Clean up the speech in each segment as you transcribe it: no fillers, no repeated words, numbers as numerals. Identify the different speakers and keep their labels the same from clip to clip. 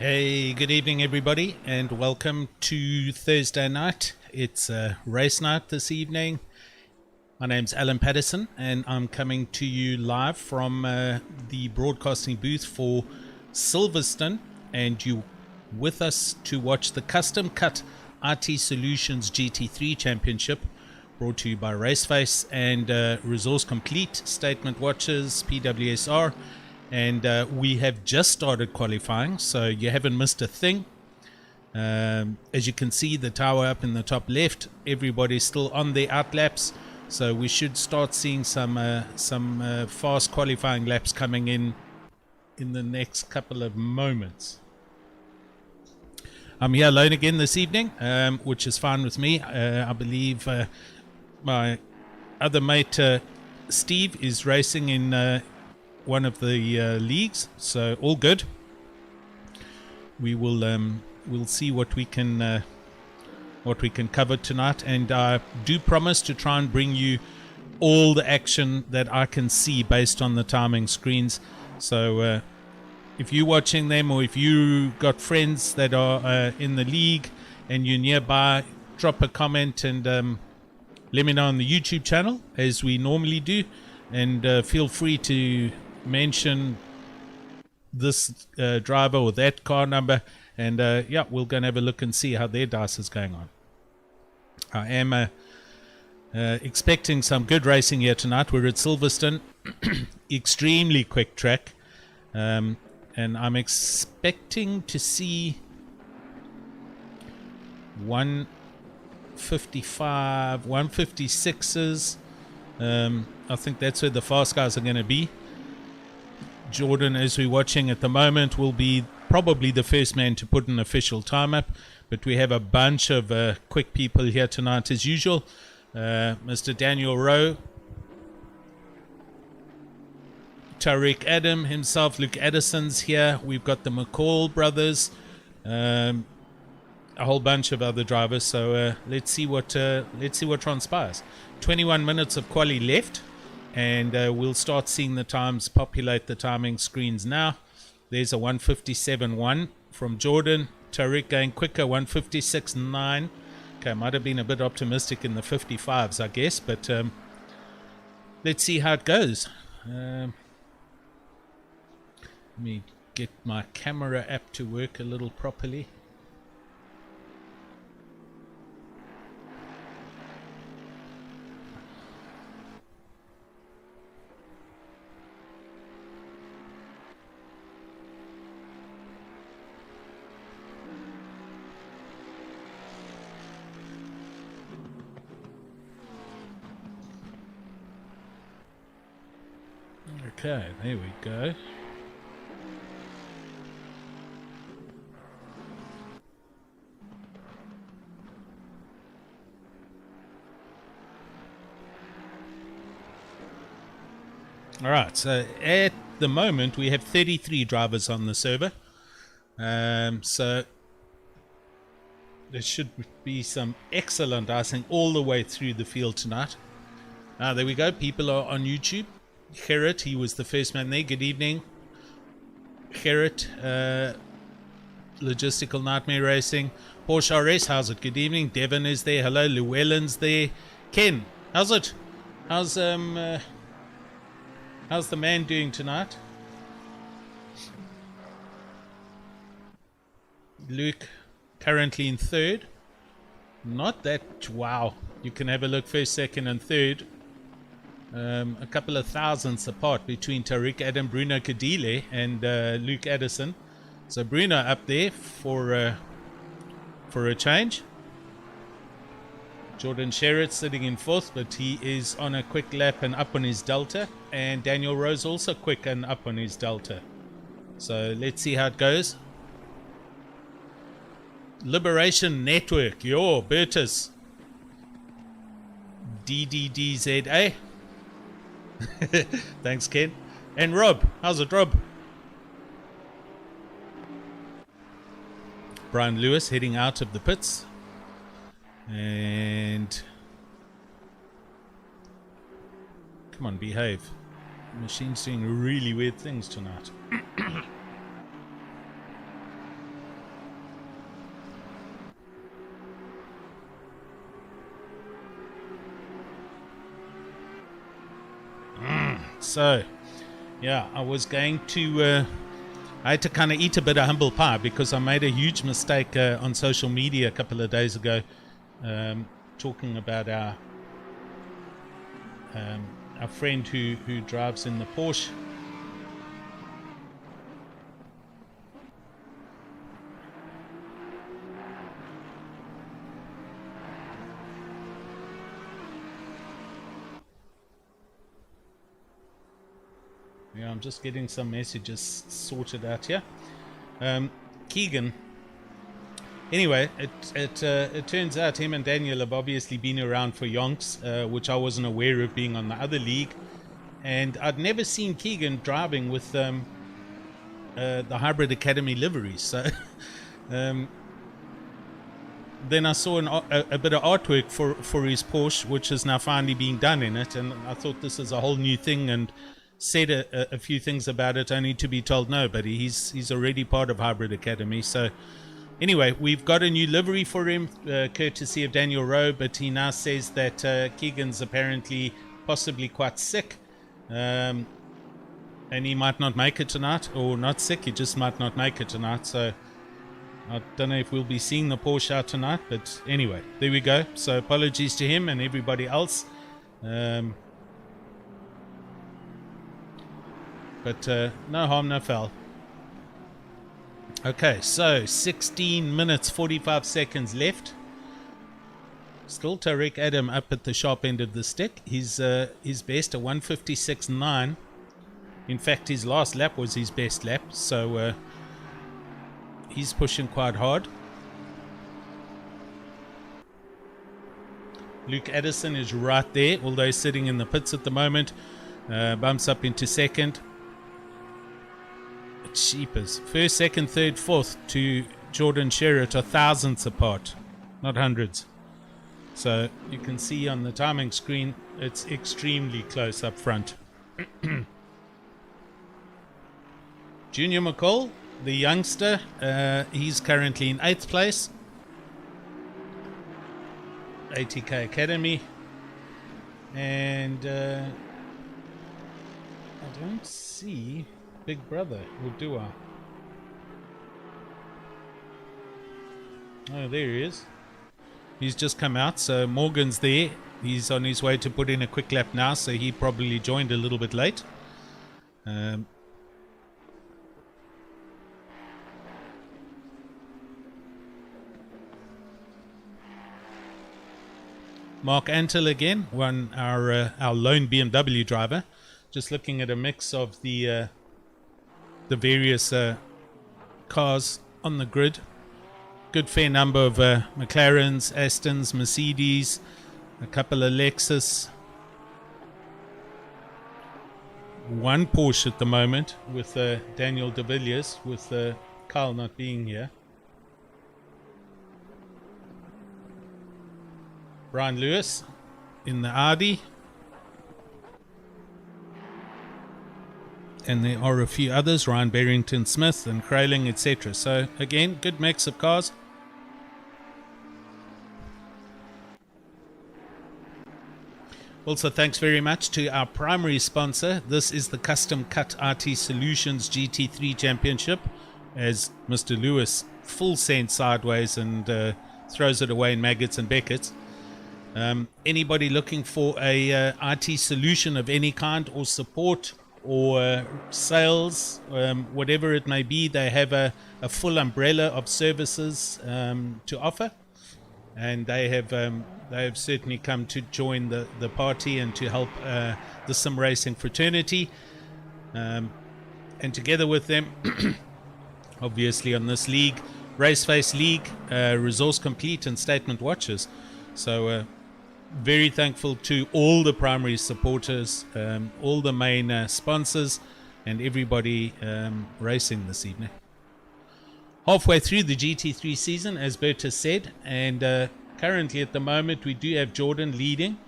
Speaker 1: Hey, good evening everybody, and welcome to Thursday night. It's race night this evening. My name's Alan Patterson, and I'm coming to you live from the broadcasting booth for Silverstone, and you with us to watch the Custom Cut IT Solutions GT3 Championship, brought to you by RaceFace and Resource Complete, Statement Watches, PWSR. And we have just started qualifying, so you haven't missed a thing. As you can see, the tower up in the top left, everybody's still on their out laps, so we should start seeing some fast qualifying laps coming in the next couple of moments. I'm here alone again this evening, which is fine with me. I believe my other mate Steve is racing in one of the leagues, so all good. We will we'll see what we can cover tonight, and I do promise to try and bring you all the action that I can see based on the timing screens. So if you're watching them, or if you got friends that are in the league and you're nearby, drop a comment and let me know on the YouTube channel, as we normally do, and feel free to mention this driver or that car number, and yeah, we'll go and have a look and see how their dice is going on. I am expecting some good racing here tonight. We're at Silverstone, extremely quick track, and I'm expecting to see 155, 156s. I think that's where the fast guys are going to be. Jordan, as we're watching at the moment, will be probably the first man to put an official time up, but we have a bunch of quick people here tonight as usual. Mr. Daniel Rowe, Tariq Adam himself, Luke Addison's here. We've got the McCall brothers, a whole bunch of other drivers. So let's see what transpires. 21 minutes of quali left, and we'll start seeing the times populate the timing screens now. There's a 157.1 from Jordan. Tariq going quicker, 156.9. Okay, might have been a bit optimistic in the 55s, I guess, but let's see how it goes. Let me get my camera app to work a little properly. Okay, there we go. All right, so at the moment we have 33 drivers on the server. So there should be some excellent icing all the way through the field tonight. There we go. People are on YouTube. Gerrit, he was the first man there. Good evening, Gerrit. Logistical Nightmare Racing. Porsche RS, how's it? Good evening. Devon is there. Hello. Llewellyn's there. Ken, how's it? How's the man doing tonight? Luke currently in third. Not that, wow. You can have a look first, second and third. A couple of thousandths apart between Tariq Adam, Bruno Cadile and Luke Addison. So Bruno up there for a change. Jordan Sherritt sitting in fourth, but he is on a quick lap and up on his delta. And Daniel Rose also quick and up on his delta. So let's see how it goes. Liberation Network, yo, Bertus. DDDZA. Thanks, Ken. And Rob, how's it, Rob? Brian Lewis heading out of the pits. And come on, behave. The machine's doing really weird things tonight. So, yeah, I was going to... I had to kind of eat a bit of humble pie because I made a huge mistake on social media a couple of days ago, talking about our friend who drives in the Porsche. Yeah, I'm just getting some messages sorted out here. Keegan. Anyway, it turns out him and Daniel have obviously been around for yonks, which I wasn't aware of being on the other league. And I'd never seen Keegan driving with the Hybrid Academy liveries. So then I saw a bit of artwork for his Porsche, which is now finally being done in it. And I thought this is a whole new thing, and said a few things about it, only to be told no, but he's already part of Hybrid Academy. So anyway, we've got a new livery for him, courtesy of Daniel Rowe, but he now says that Keegan's apparently possibly quite sick, and he might not make it tonight, or not sick, he just might not make it tonight. So I don't know if we'll be seeing the Porsche out tonight, but anyway, there we go. So apologies to him and everybody else. But no harm, no foul. Okay, so 16 minutes, 45 seconds left. Still Tarek Adam up at the sharp end of the stick. His best, a 156.9. In fact, his last lap was his best lap. So he's pushing quite hard. Luke Addison is right there, although he's sitting in the pits at the moment. Bumps up into second. Cheapers. First, second, third, fourth to Jordan Sherritt are thousandths apart, not hundreds. So you can see on the timing screen it's extremely close up front. Junior McCall, the youngster, he's currently in 8th place. ATK Academy. And I don't see Big Brother, or do I? Oh, there he is. He's just come out, so Morgan's there. He's on his way to put in a quick lap now, so he probably joined a little bit late. Mark Antle again, our lone BMW driver. Just looking at a mix of the various cars on the grid. Good fair number of McLarens, Astons, Mercedes, a couple of Lexus. One Porsche at the moment with Daniel de Villiers, with Carl not being here. Brian Lewis in the Audi. And there are a few others, Ryan Barrington Smith and Kraling, etc. So again, good mix of cars. Also, thanks very much to our primary sponsor. This is the Custom Cut RT Solutions GT3 Championship, as Mr. Lewis full send sideways and throws it away in maggots and beckets. Anybody looking for a RT solution of any kind, or support, or sales, whatever it may be, they have a full umbrella of services to offer, and they have certainly come to join the party and to help the sim racing fraternity, and together with them obviously on this league, RaceFace League, Resource Complete and Statement Watches. So very thankful to all the primary supporters, all the main sponsors, and everybody racing this evening. Halfway through the GT3 season, as Bert has said, and currently at the moment we do have Jordan leading,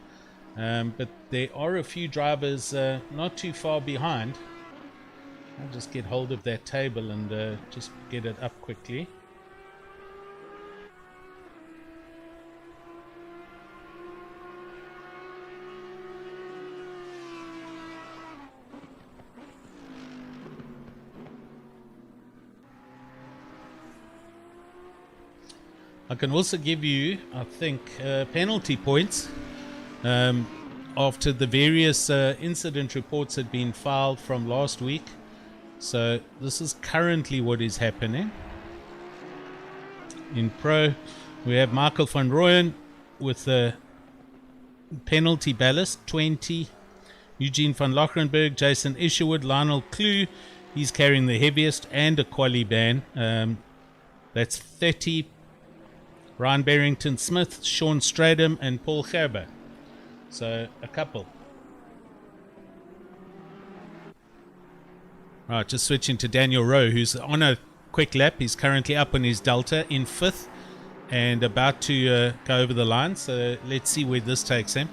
Speaker 1: but there are a few drivers not too far behind. I'll just get hold of that table and just get it up quickly. I can also give you, I think, penalty points after the various incident reports had been filed from last week. So this is currently what is happening. In Pro, we have Michael van Rooyen with the penalty ballast, 20. Eugene van Lochrenberg, Jason Isherwood, Lionel Clue, he's carrying the heaviest, and a quali ban. That's 30. Ryan Barrington Smith, Sean Stradham, and Paul Gerber. So a couple. Right, just switching to Daniel Rowe, who's on a quick lap. He's currently up on his Delta in 5th and about to go over the line. So let's see where this takes him.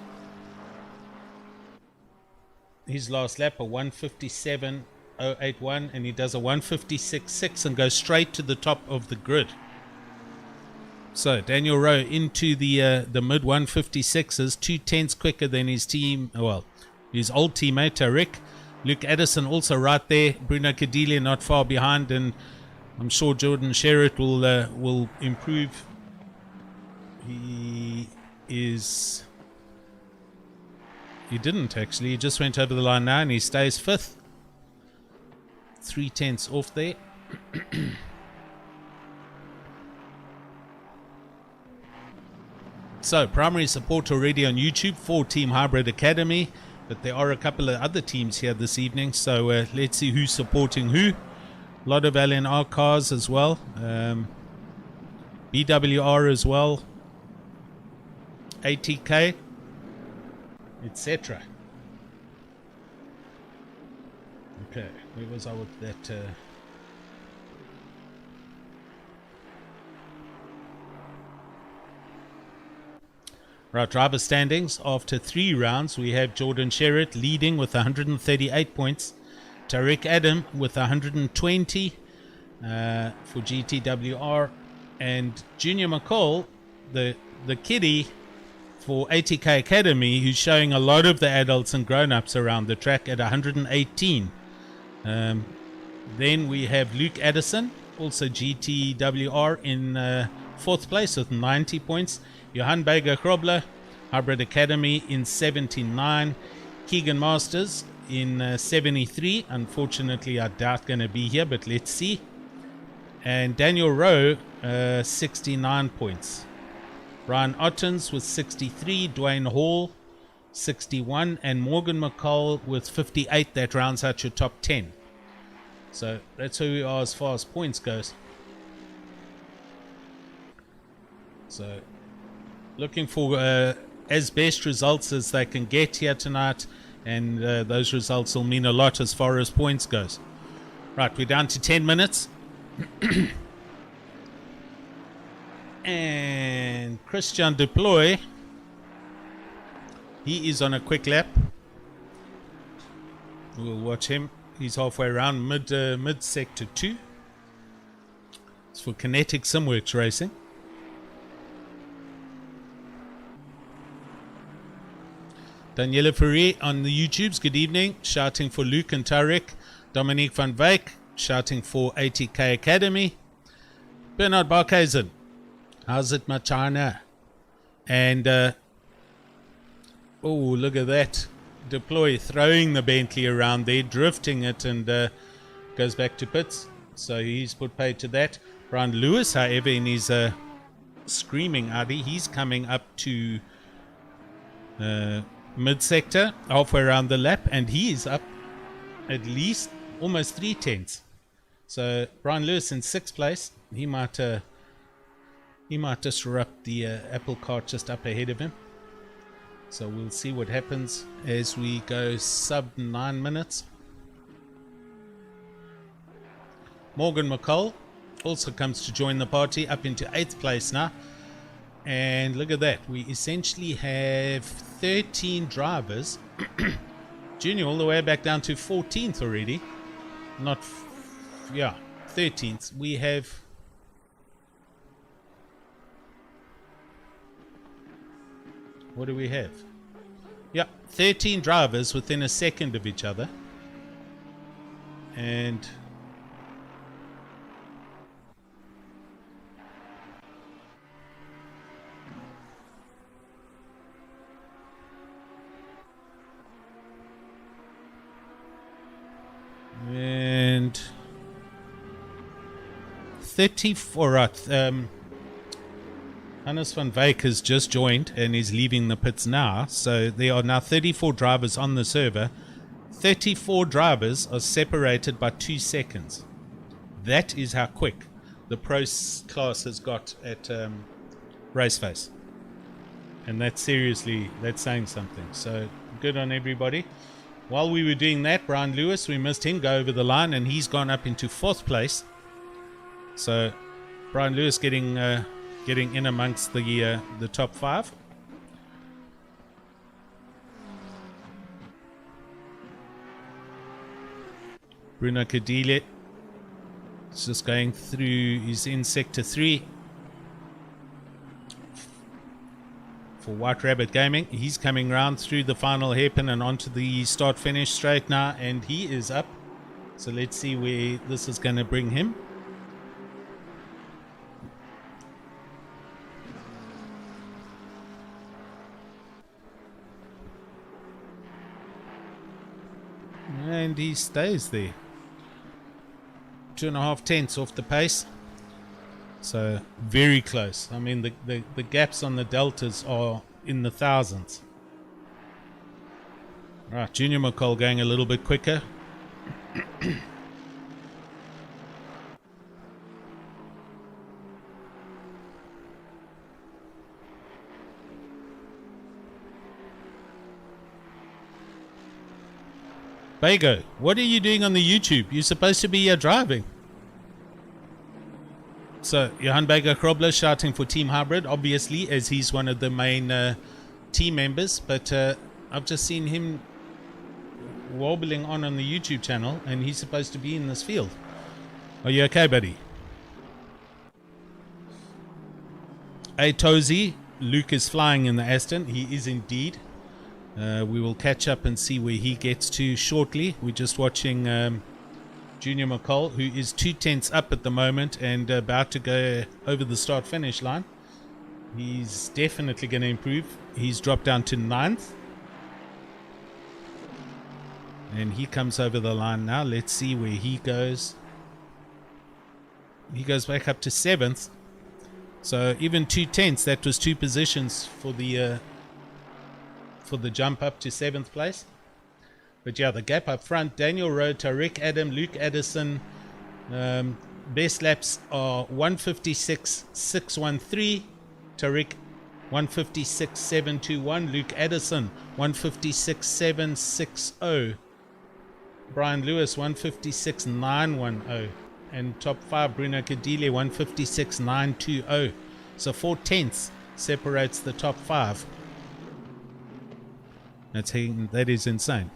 Speaker 1: His last lap, a 157.081, and he does a 156.6 and goes straight to the top of the grid. So Daniel Rowe into the mid 156s, 2/10 quicker than his team. Well, his old teammate Rick. Luke Addison also right there. Bruno Cadelia not far behind, and I'm sure Jordan Sherritt will improve. He didn't actually. He just went over the line now, and he stays 5th. 3/10 off there. So, primary support already on YouTube for Team Hybrid Academy, but there are a couple of other teams here this evening, so let's see who's supporting who. A lot of LNR cars as well, BWR as well, ATK, etc. Okay, where was I with that? Right, driver standings. After 3 rounds, we have Jordan Sherritt leading with 138 points. Tariq Adam with 120 for GTWR. And Junior McCall, the kiddie for ATK Academy, who's showing a lot of the adults and grown-ups around the track at 118. Then we have Luke Addison, also GTWR, in 4th place with 90 points. Johan Bega-Grobler, Hybrid Academy, in 79. Keegan Masters in 73. Unfortunately, I doubt going to be here, but let's see. And Daniel Rowe, 69 points. Brian Ottens with 63. Dwayne Hall, 61. And Morgan McCall with 58. That rounds out your top 10. So that's who we are as far as points goes. So looking for as best results as they can get here tonight, and those results will mean a lot as far as points goes. Right, we're down to 10 minutes. And Christian Deploy, he is on a quick lap. We'll watch him. He's halfway around mid sector 2. It's for Kinetic Simworks Racing. Daniela Ferrier on the YouTubes, good evening, shouting for Luke and Tarek. Dominique van Wyk shouting for ATK Academy. Bernard Barkhuizen, how's it, Machana? And oh, look at that. Deploy throwing the Bentley around there, drifting it, and goes back to pits. So he's put paid to that. Brian Lewis, however, in his screaming Audi, he's coming up to mid-sector, halfway around the lap, and he is up at least almost 3/10. So Brian Lewis in 6th place. He might disrupt the apple cart just up ahead of him. So we'll see what happens as we go sub 9 minutes. Morgan McCall also comes to join the party, up into 8th place now. And look at that, we essentially have 13 drivers. Junior all the way back down to 14th already. 13th. We have what do we have? Yeah, 13 drivers within a second of each other. And And 34, right. Hannes van Wyk has just joined and is leaving the pits now. So there are now 34 drivers on the server. 34 drivers are separated by 2 seconds. That is how quick the pro class has got at RaceFace. And that's seriously, that's saying something. So good on everybody. While we were doing that, Brian Lewis, we missed him go over the line, and he's gone up into 4th place. So Brian Lewis getting in amongst the top 5. Bruno Cadile is just going through. He's in sector 3 for White Rabbit Gaming. He's coming round through the final hairpin and onto the start finish straight now, and he is up. So let's see where this is going to bring him. And he stays there. 2.5 tenths off the pace. So very close. I mean, the gaps on the deltas are in the thousands. Right, Junior McCall going a little bit quicker. Bago, what are you doing on the YouTube? You're supposed to be here driving. So, Johan Bago Krobler shouting for Team Hybrid, obviously, as he's one of the main team members. But I've just seen him wobbling on the YouTube channel, and he's supposed to be in this field. Are you okay, buddy? Hey, Tozy, Luke is flying in the Aston. He is indeed. We will catch up and see where he gets to shortly. We're just watching Junior McCall, who is 2 tenths up at the moment and about to go over the start finish line. He's definitely going to improve. He's dropped down to 9th. And he comes over the line now. Let's see where he goes. He goes back up to 7th. So even 2 tenths, that was 2 positions for the jump up to 7th place. But yeah, the gap up front, Daniel Rowe, Tariq Adam, Luke Addison, best laps are 156.613, Tariq 156.721, Luke Addison 156.760, Brian Lewis 156.910, and top 5 Bruno Cadile 156.920. So 4 tenths separates the top 5. That is insane.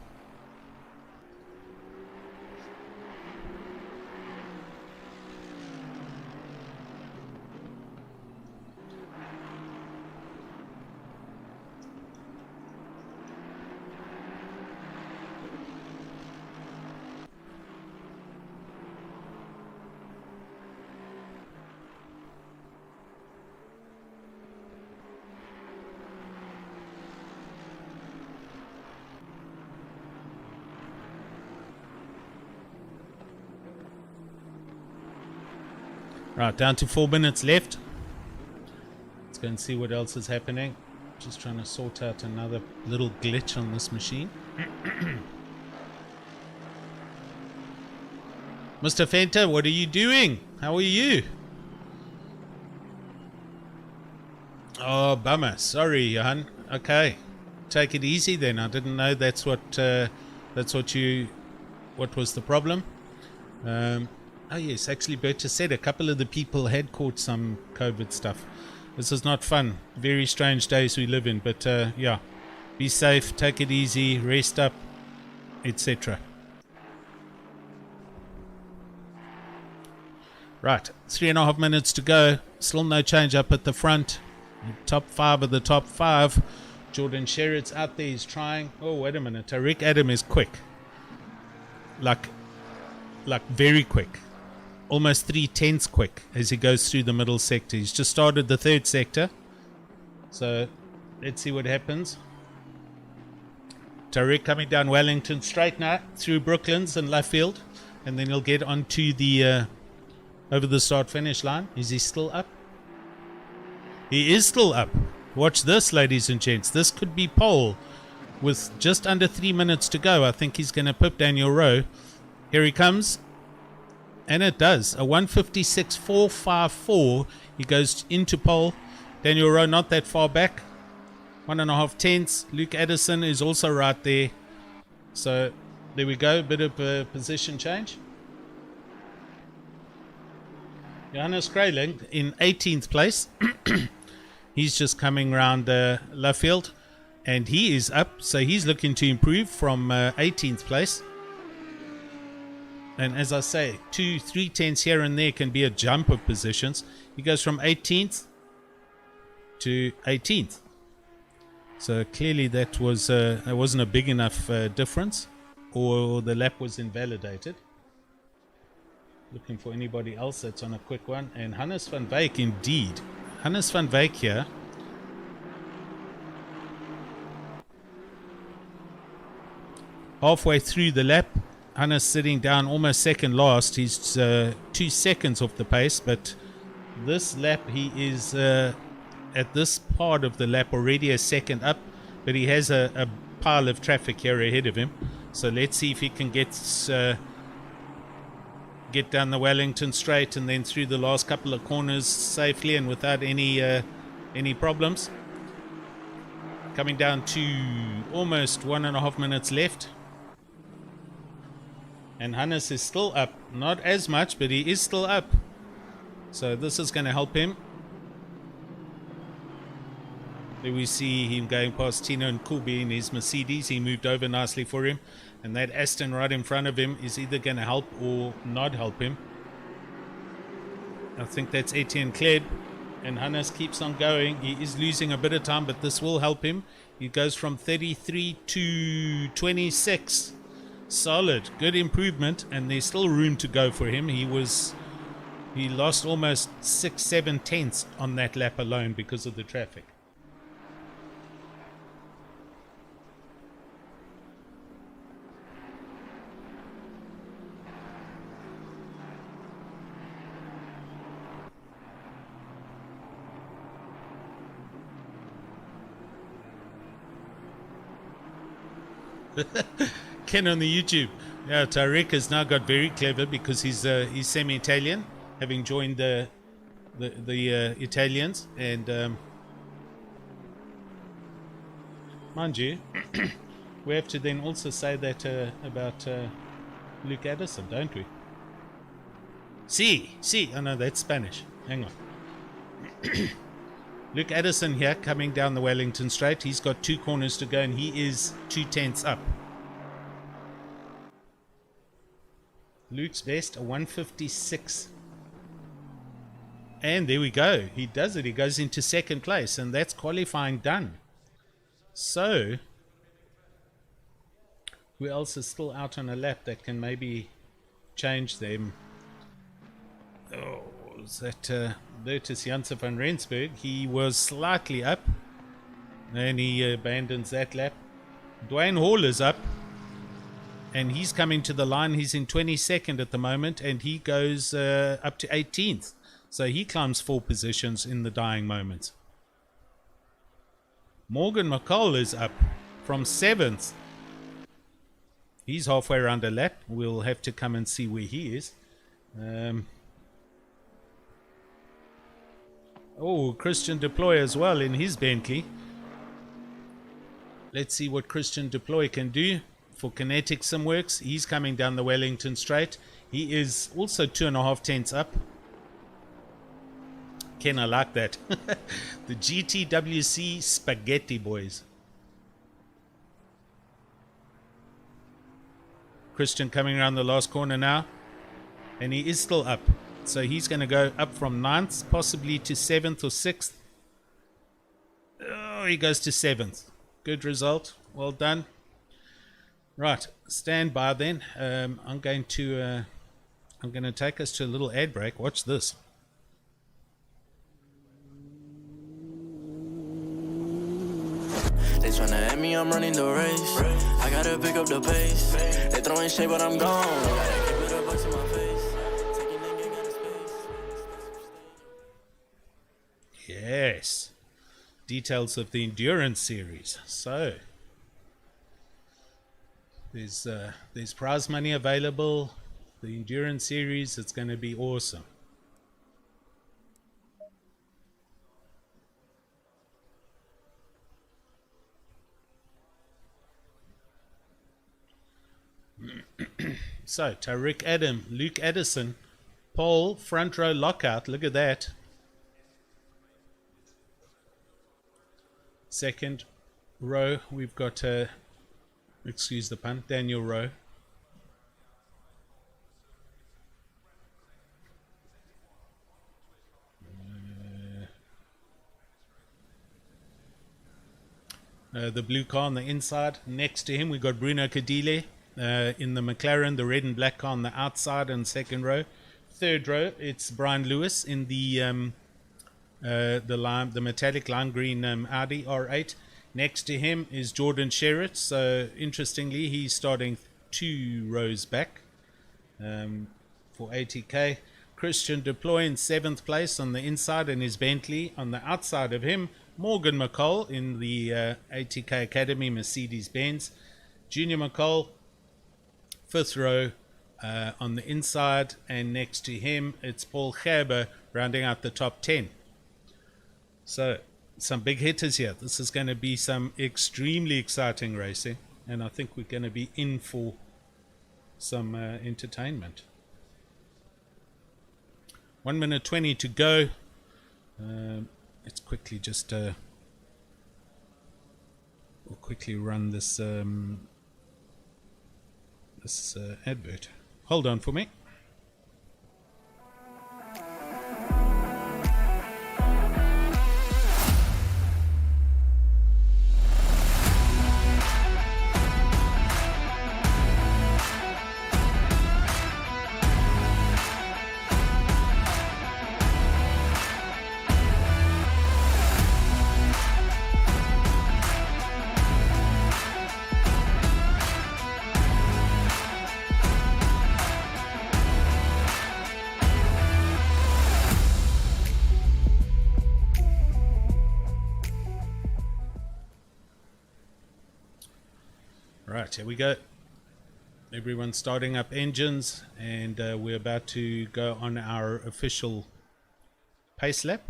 Speaker 1: Right, down to 4 minutes left. Let's go and see what else is happening. Just trying to sort out another little glitch on this machine. Mr. Fenta, what are you doing? How are you? Oh, bummer. Sorry, Johan. Okay, take it easy then. I didn't know what was the problem. Oh yes, actually Berta said a couple of the people had caught some COVID stuff. This is not fun. Very strange days we live in, but yeah, be safe, take it easy, rest up, etc. Right, 3.5 minutes to go. Still no change up at the front. Top 5 of the top 5. Jordan Sherritt's out there, he's trying. Oh, wait a minute. Tariq Adam is quick. Like very quick. Almost 3 tenths quick as he goes through the middle sector. He's just started the 3rd sector. So let's see what happens. Tariq coming down Wellington straight now through Brooklands and Luffield. and then he'll get onto the over the start finish line. Is he still up? He is still up. Watch this, ladies and gents. This could be pole with just under 3 minutes to go. I think he's going to pip Daniel Rowe. Here he comes. And it does. A 156.454. He goes into pole. Daniel Rowe not that far back. 1.5 tenths. Luke Addison is also right there. So there we go. A bit of a position change. Johannes Krayling in 18th place. He's just coming around Luffield, and he is up, so he's looking to improve from 18th place. And as I say, 2-3 tenths here and there can be a jump of positions. He goes from 18th to 18th. So clearly that wasn't a big enough difference, or the lap was invalidated. Looking for anybody else that's on a quick one, and Hannes van Wyk indeed. Hannes van Wyk here. Halfway through the lap, Hannes sitting down almost second last. He's 2 seconds off the pace, but this lap he is at this part of the lap already a second up, but he has a pile of traffic here ahead of him. So let's see if he can get down the Wellington straight and then through the last couple of corners safely and without any problems. Coming down to almost 1.5 minutes left. And Hannes is still up. Not as much, but he is still up. So this is going to help him. There we see him going past Tino and Kubi in his Mercedes. He moved over nicely for him. And that Aston right in front of him is either going to help or not help him. I think that's Etienne Kleb. And Hannes keeps on going. He is losing a bit of time, but this will help him. He goes from 33 to 26. Solid. Good improvement. And there's still room to go for him. He lost almost 6-7 tenths on that lap alone because of the traffic. Ken on the YouTube. Yeah, Tariq has now got very clever because he's semi-Italian, having joined the Italians, and mind you, we have to then also say that about Luke Addison, don't we? Sí. Oh no, that's Spanish. Hang on. Luke Addison here coming down the Wellington straight. He's got 2 corners to go and he is 2 tenths up. Luke's best, a 156. And there we go. He does it. He goes into second place and that's qualifying done. So, who else is still out on a lap that can maybe change them? Oh, is that Bertus Janssen van Rensburg? He was slightly up and he abandons that lap. Dwayne Hall is up and he's coming to the line. He's in 22nd at the moment and he goes up to 18th. So he climbs 4 positions in the dying moments. Morgan McCall is up from 7th. He's halfway around a lap. We'll have to come and see where he is. Christian Deploy as well in his Bentley. Let's see what Christian Deploy can do for Kinetic Simworks. He's coming down the Wellington straight. He is also 2.5 tenths up. Ken, I like that. The GTWC Spaghetti Boys. Christian coming around the last corner now. And he is still up. So he's going to go up from 9th, possibly to 7th or 6th. Oh, he goes to 7th. Good result. Well done. Right, stand by then. I'm going to take us to a little ad break. Watch this.
Speaker 2: They tryna at me, I'm running the race. I gotta pick up the pace. They throwing shade, but I'm gone. Gotta keep it up
Speaker 1: Yes. Details of the endurance series. So there's prize money available. The endurance series, it's going to be awesome. So Tariq Adam, Luke Addison, pole, front row lockout. Look at that. Second row, we've got, excuse the pun, Daniel Rowe. The blue car on the inside. Next to him, we've got Bruno Cadile in the McLaren, the red and black car on the outside and second row. Third row, it's Brian Lewis in the metallic lime green Audi R8. Next to him is Jordan Sherritt. So interestingly, he's starting 2 rows back for ATK. Christian Deploy in 7th place on the inside in his Bentley. On the outside of him, Morgan McCall in the ATK Academy Mercedes-Benz. Junior McCall, 5th row on the inside, and next to him it's Paul Gerber rounding out the top 10. So some big hitters here. This is going to be some extremely exciting racing, and I think we're going to be in for some entertainment. 1 minute 20 to go. Let's quickly just we'll quickly run this advert. Hold on for me. Right, here we go. Everyone's starting up engines, and we're about to go on our official pace lap.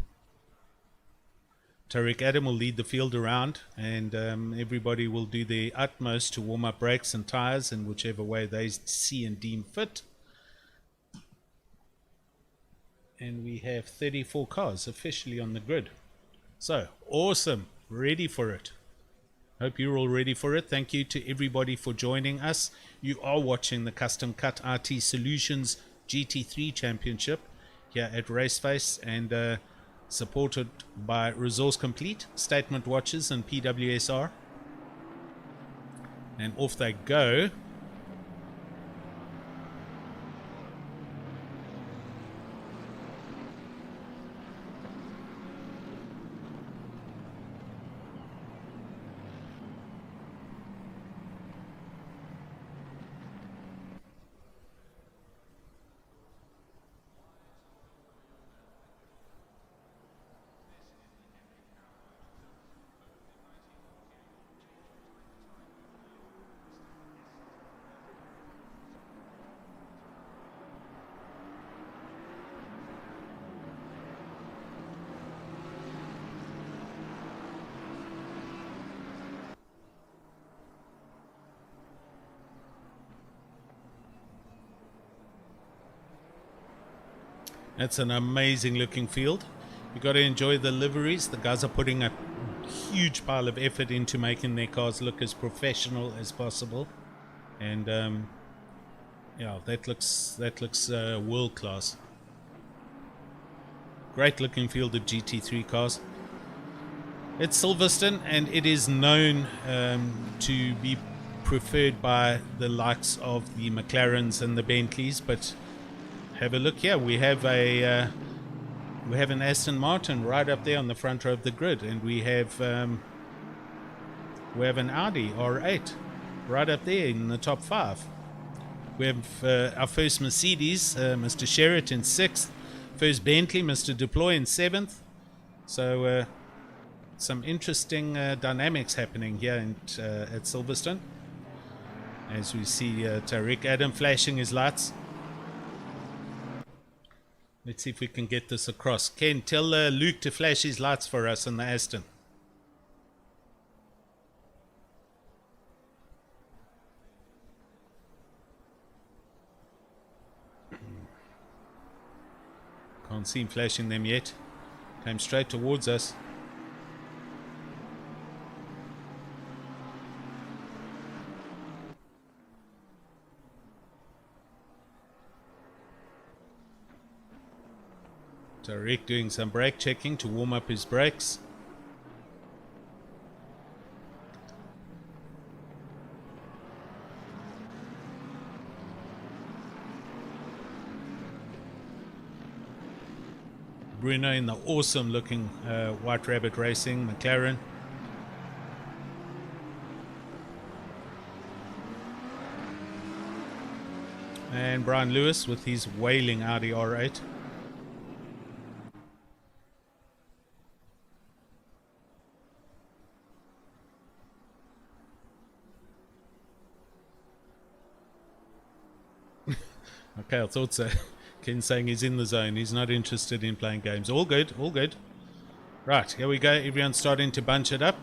Speaker 1: Tariq Adam will lead the field around, and everybody will do their utmost to warm up brakes and tires in whichever way they see and deem fit. And we have 34 cars officially on the grid. So, awesome. Ready for it. Hope you're all ready for it. Thank you to everybody for joining us. You are watching the Custom Cut RT Solutions GT3 Championship here at RaceFace, and supported by Resource Complete, Statement Watches, and PWSR. And off they go. It's an amazing looking field. You've got to enjoy the liveries. The guys are putting a huge pile of effort into making their cars look as professional as possible. And yeah, that looks world class. Great looking field of GT3 cars. It's Silverstone, and it is known to be preferred by the likes of the McLarens and the Bentleys, but have a look here. We have an Aston Martin right up there on the front row of the grid, and we have an Audi R8 right up there in the top 5. We have our first Mercedes, Mr. Sherritt in 6th. First Bentley, Mr. Deploy in 7th. So some interesting dynamics happening here at Silverstone. As we see Tariq Adam flashing his lights. Let's see if we can get this across. Ken, tell Luke to flash his lights for us in the Aston. Can't see him flashing them yet. Came straight towards us. Tariq doing some brake checking to warm up his brakes. Bruno in the awesome looking White Rabbit Racing McLaren. And Brian Lewis with his wailing Audi R8. Okay, I thought so. Ken saying he's in the zone. He's not interested in playing games. All good, all good. Right, here we go. Everyone's starting to bunch it up.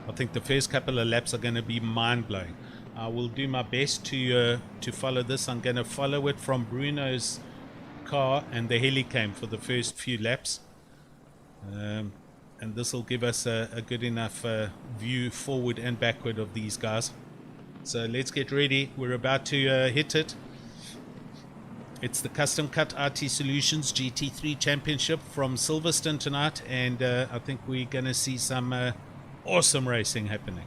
Speaker 1: I think the first couple of laps are going to be mind-blowing. I will do my best to follow this. I'm going to follow it from Bruno's car and the helicam for the first few laps. And this will give us a good enough view forward and backward of these guys. So let's get ready. We're about to hit it. It's the Custom Cut RT Solutions GT3 Championship from Silverstone tonight, and I think we're going to see some awesome racing happening.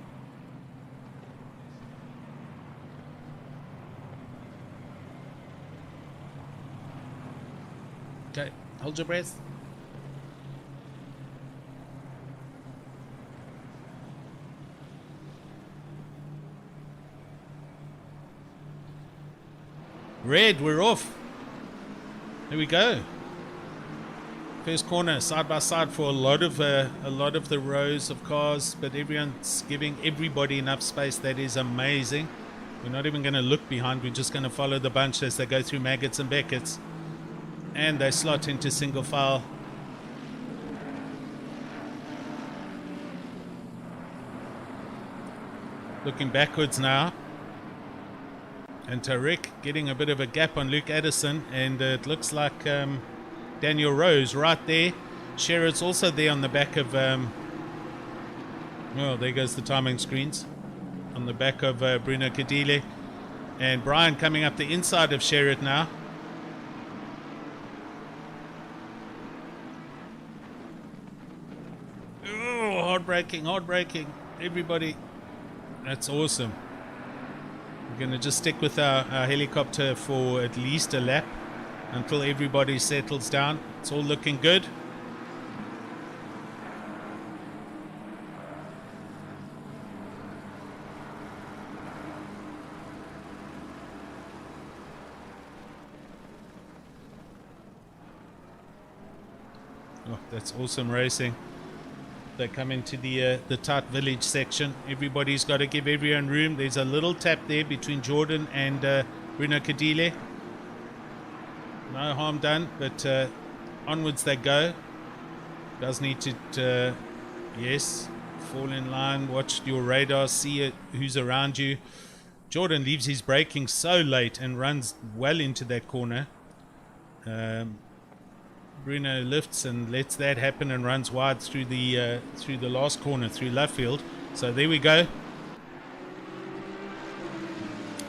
Speaker 1: Okay, hold your breath. Red, we're off. Here we go. First corner, side by side for a lot of the rows of cars, but everyone's giving everybody enough space. That is amazing. We're not even going to look behind. We're just going to follow the bunch as they go through Maggots and Beckett's, and they slot into single file. Looking backwards now. And Tariq getting a bit of a gap on Luke Addison, and it looks like Daniel Rose right there. Sherritt's also there on the back of oh, there goes the timing screens on the back of Bruno Cadile, and Brian coming up the inside of Sherritt now. Oh, hard braking, everybody. That's awesome. We're going to just stick with our helicopter for at least a lap until everybody settles down. It's all looking good. Oh, that's awesome racing. They come into the tight village section. Everybody's got to give everyone room. There's a little tap there between Jordan and Bruno Cadile. No harm done, but onwards they go. Does need to, yes, fall in line. Watch your radar, see who's around you. Jordan leaves his braking so late and runs well into that corner. Bruno lifts and lets that happen and runs wide through the last corner, through Luffield. So there we go.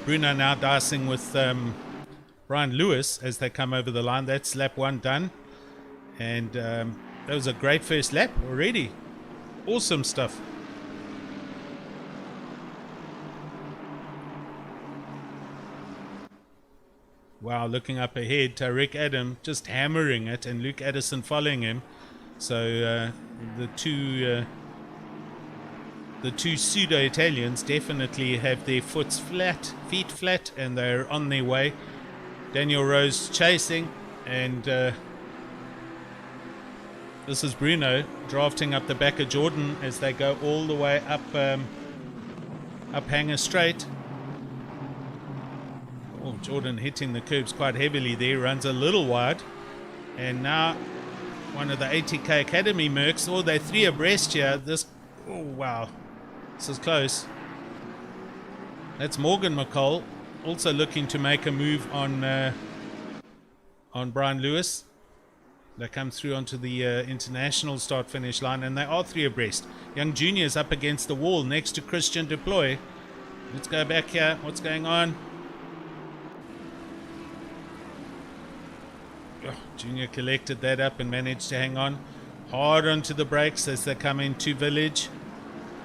Speaker 1: Bruno now dicing with Brian Lewis as they come over the line. That's lap 1 done. And that was a great first lap already. Awesome stuff. Wow, looking up ahead, Tariq Adam just hammering it and Luke Addison following him. So the two the two pseudo-Italians definitely have their feet flat, and they're on their way. Daniel Rose chasing, and this is Bruno drafting up the back of Jordan as they go all the way up Hanger Straight. Oh, Jordan hitting the curbs quite heavily there, runs a little wide, and now one of the ATK Academy Mercs. Oh, they're three abreast here. Oh wow, this is close. That's Morgan McCall, also looking to make a move on Brian Lewis. They come through onto the international start-finish line, and they are three abreast. Young Junior's up against the wall next to Christian Deploy. Let's go back here. What's going on? Oh, Junior collected that up and managed to hang on. Hard onto the brakes as they come into Village.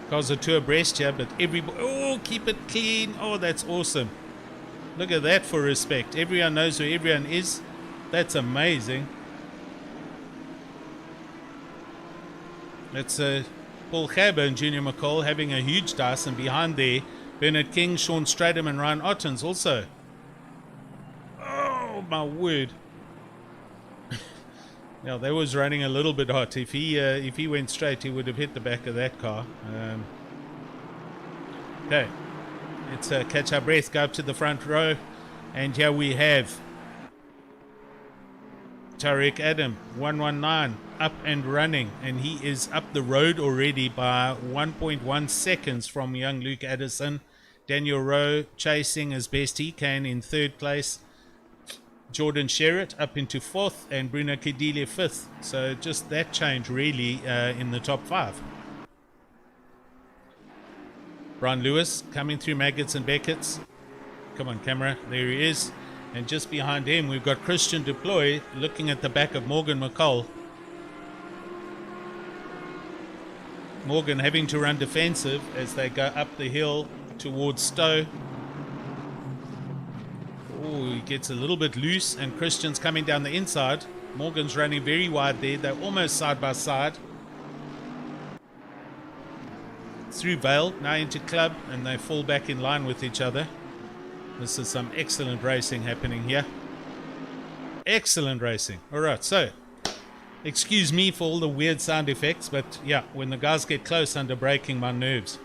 Speaker 1: Cars are two abreast here, but everybody... Oh, keep it clean. Oh, that's awesome. Look at that for respect. Everyone knows where everyone is. That's amazing. That's Paul Gerber and Junior McCall having a huge dice, and behind there, Bernard King, Sean Stratham and Ryan Ottens also. Oh, my word. Yeah, that was running a little bit hot. If he went straight, he would have hit the back of that car. Okay, let's catch our breath, go up to the front row, and here we have Tarek Adam, 119, up and running, and he is up the road already by 1.1 seconds from young Luke Addison. Daniel Rowe chasing as best he can in third place. Jordan Sherritt up into fourth, and Bruno Kedile fifth. So just that change really in the top five. Brian Lewis coming through Maggots and Beckett's. Come on, camera. There he is. And just behind him, we've got Christian Deploy looking at the back of Morgan McCall. Morgan having to run defensive as they go up the hill towards Stowe. Oh, he gets a little bit loose, and Christian's coming down the inside. Morgan's running very wide there. They're almost side by side. Through Vale, now into Club, and they fall back in line with each other. This is some excellent racing happening here. Excellent racing. All right, so excuse me for all the weird sound effects, but yeah, when the guys get close under braking, my nerves.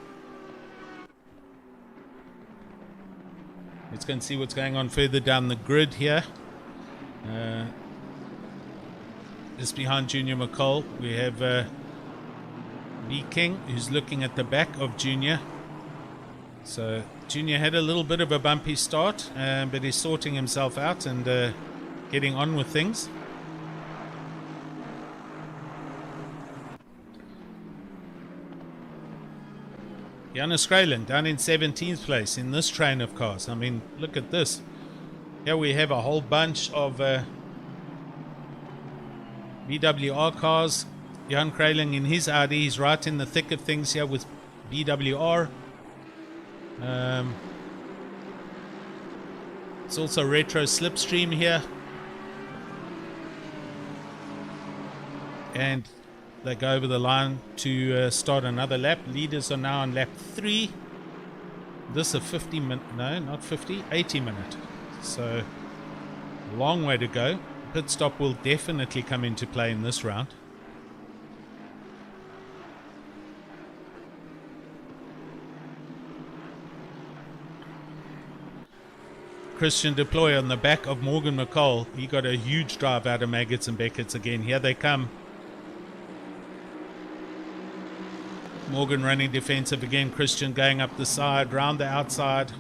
Speaker 1: Let's go and see what's going on further down the grid here. Just behind Junior McCall, we have B King, who's looking at the back of Junior. So Junior had a little bit of a bumpy start, but he's sorting himself out and getting on with things. Janus Skralen down in 17th place in this train of cars. I mean, look at this. Here we have a whole bunch of BWR cars. Jan Kraling in his Audi, he's right in the thick of things here with BWR. It's also Retro Slipstream here. And they go over the line to start another lap. Leaders are now on lap 3. This a 50 minute, no, not 50, 80 minute. So, long way to go. Pit stop will definitely come into play in this round. Christian Deploy on the back of Morgan McCall. He got a huge drive out of Maggots and Beckett's again. Here they come. Morgan running defensive again. Christian going up the side, round the outside.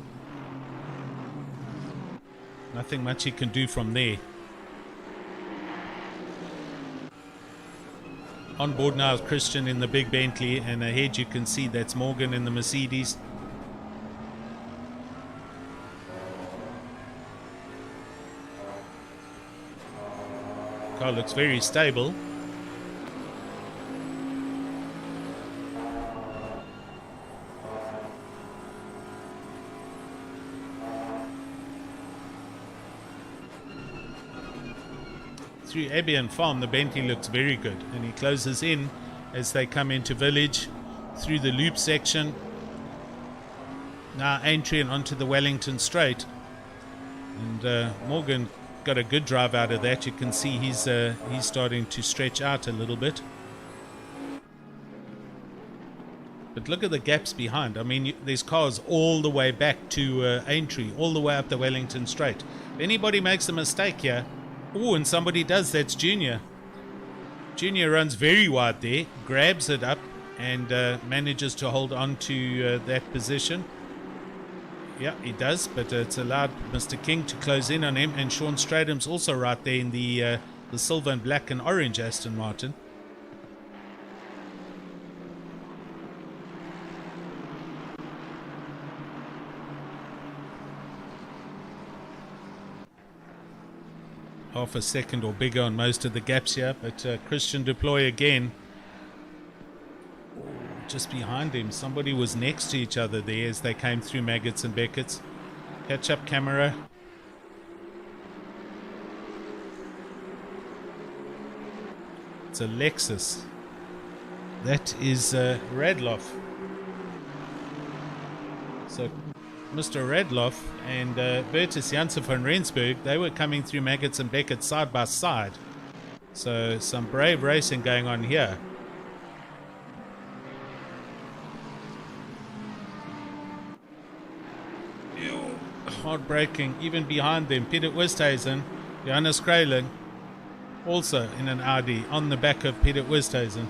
Speaker 1: Nothing much he can do from there. On board now is Christian in the big Bentley, and ahead you can see that's Morgan in the Mercedes. Car looks very stable. Through Ebion Farm, the Bentley looks very good, and he closes in as they come into Village. through the loop section. Now entry and onto the Wellington Straight. And Morgan got a good drive out of that. You can see he's starting to stretch out a little bit. But look at the gaps behind. I mean, there's cars all the way back to Aintree, all the way up the Wellington Straight. If anybody makes a mistake here, oh, and somebody does, that's Junior. Junior runs very wide there, grabs it up, and manages to hold on to that position. Yeah, he does, but it's allowed Mr. King to close in on him, and Sean Stradham's also right there in the silver and black and orange Aston Martin. Half a second or bigger on most of the gaps here, but Christian Deploy again. Just behind him, somebody was next to each other there as they came through Maggots and Beckett's. Catch up camera. It's a Lexus. That is Radloff. So Mr. Radloff and Bertus Janssen van Rensburg, they were coming through Maggots and Beckett side by side. So some brave racing going on here. Hard braking, even behind them. Peter Westhuizen, Johannes Kreyling, also in an Audi on the back of Peter Westhuizen.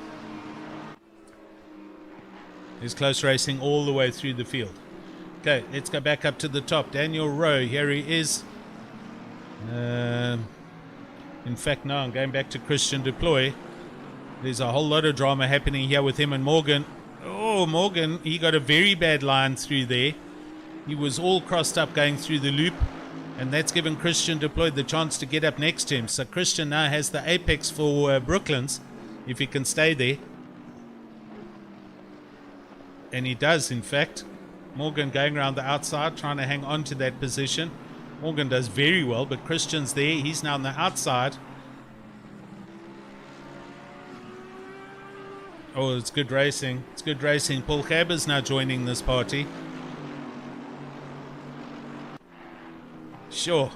Speaker 1: There's close racing all the way through the field. Okay, let's go back up to the top. Daniel Rowe, here he is. In fact, no, I'm going back to Christian Deploy. There's a whole lot of drama happening here with him and Morgan. Oh, Morgan, he got a very bad line through there. He was all crossed up going through the loop, and that's given Christian Deploy the chance to get up next to him. So Christian now has the apex for Brooklands, if he can stay there. And he does, in fact. Morgan going around the outside, trying to hang on to that position. Morgan does very well, but Christian's there. He's now on the outside. Oh, it's good racing. It's good racing. Paul Gaber's now joining this party. Sure.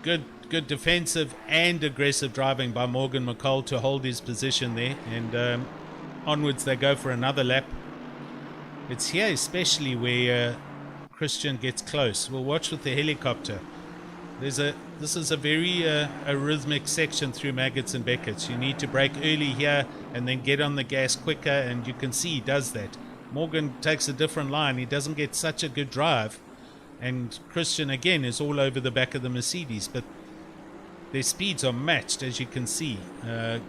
Speaker 1: Good defensive and aggressive driving by Morgan McCall to hold his position there. And onwards they go for another lap. It's here especially where Christian gets close. We'll watch with the helicopter. This is a very a rhythmic section through Maggots and Beckett's. You need to brake early here and then get on the gas quicker, and you can see he does that. Morgan takes a different line. He doesn't get such a good drive. And Christian again is all over the back of the Mercedes, but their speeds are matched, as you can see,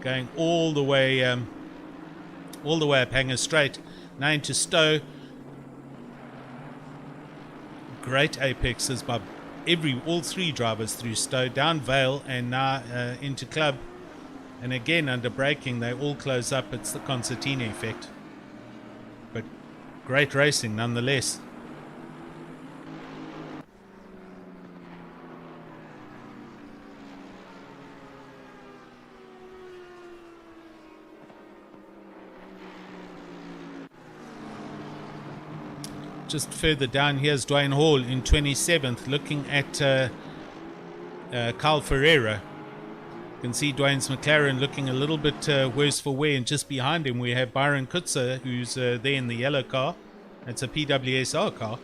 Speaker 1: going all the way up Hanger Straight, now into Stowe. Great apexes by all three drivers through Stowe, down Vale, and now into Club. And again, under braking, they all close up. It's the concertina effect, but great racing nonetheless. Just further down, here's Dwayne Hall in 27th, looking at Carl Ferreira. You can see Dwayne's McLaren looking a little bit worse for wear, and just behind him we have Byron Kutzer, who's there in the yellow car. It's a PWSR car.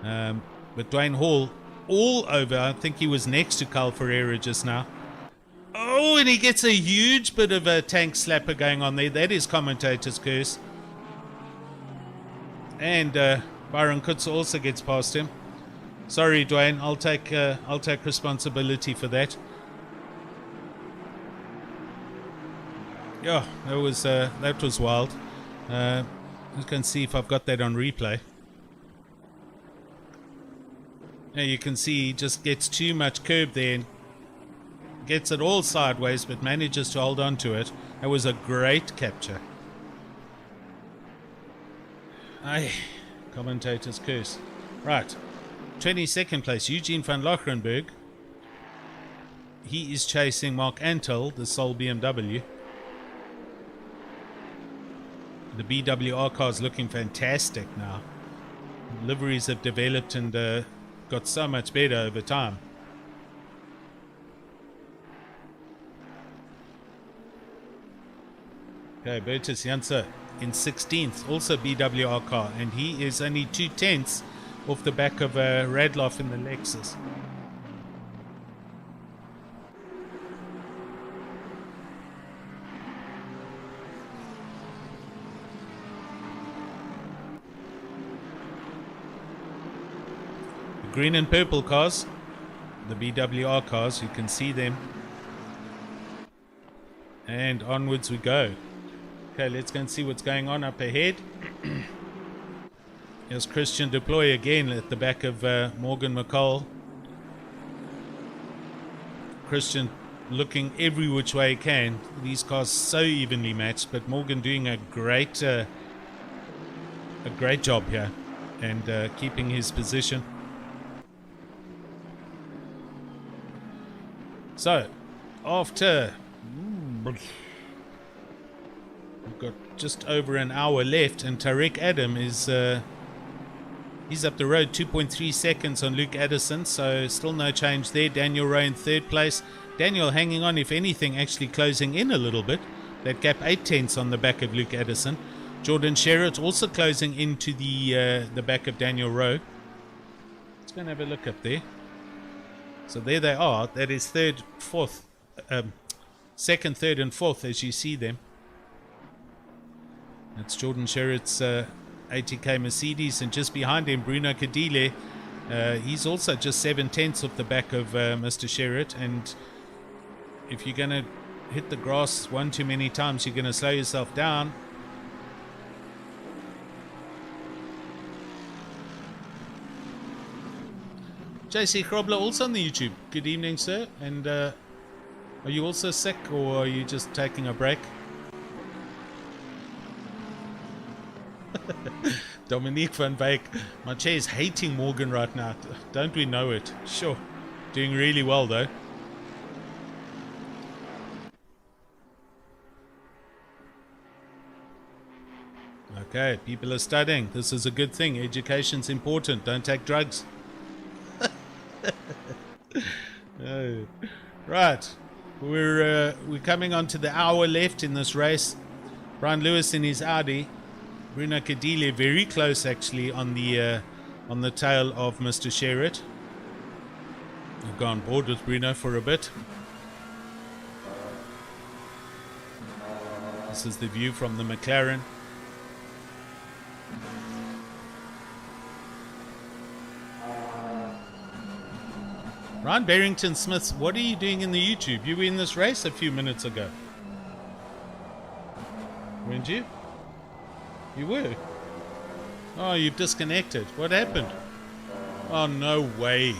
Speaker 1: But Dwayne Hall all over. I think he was next to Carl Ferreira just now. Oh, and he gets a huge bit of a tank slapper going on there. That is commentator's curse. And Byron Kutzer also gets past him. Sorry, Dwayne. I'll take responsibility for that. Yeah, that was wild. I can see if I've got that on replay. Now you can see he just gets too much curb there and gets it all sideways, but manages to hold on to it. That was a great capture. Commentator's curse. Right. 22nd place, Eugene van Lochrenberg. He is chasing Mark Antel, the sole BMW. The BWR car is looking fantastic now. Liveries have developed and got so much better over time. Okay, Bertus Janse in 16th, also BWR car, and he is only 2/10 off the back of Radloff in the Lexus. The green and purple cars, the BWR cars, you can see them. And onwards we go. Okay, let's go and see what's going on up ahead. Here's Christian Deploy again at the back of Morgan McCall. Christian looking every which way he can. These cars so evenly matched, but Morgan doing a great job here and keeping his position. So, after we've got just over an hour left, and Tarek Adam is he's up the road, 2.3 seconds on Luke Addison, so still no change there. Daniel Rowe in third place. Daniel hanging on, if anything, actually closing in a little bit. That gap 8/10 on the back of Luke Addison. Jordan Sherritt also closing into the back of Daniel Rowe. Let's go and have a look up there. So there they are. That is third, fourth, second, third, and fourth as you see them. That's Jordan Sherritt's 80k Mercedes, and just behind him Bruno Cadile. He's also just 7/10 off the back of Mr. Sherritt, and if you're going to hit the grass one too many times, you're going to slow yourself down. JC Grobler also on the YouTube. Good evening, sir. And are you also sick, or are you just taking a break? Dominique van Beek. My chair is hating Morgan right now. Don't we know it? Sure. Doing really well though. Okay, people are studying. This is a good thing. Education's important. Don't take drugs. Oh. Right. We're coming on to the hour left in this race. Brian Lewis in his Audi. Bruno Cadile very close actually on the tail of Mr. Sherritt. I've gone board with Bruno for a bit. This is the view from the McLaren. Ryan Barrington Smith, what are you doing in the YouTube? You were in this race a few minutes ago. Weren't you? You were? Oh, you've disconnected. What happened? Oh, no way.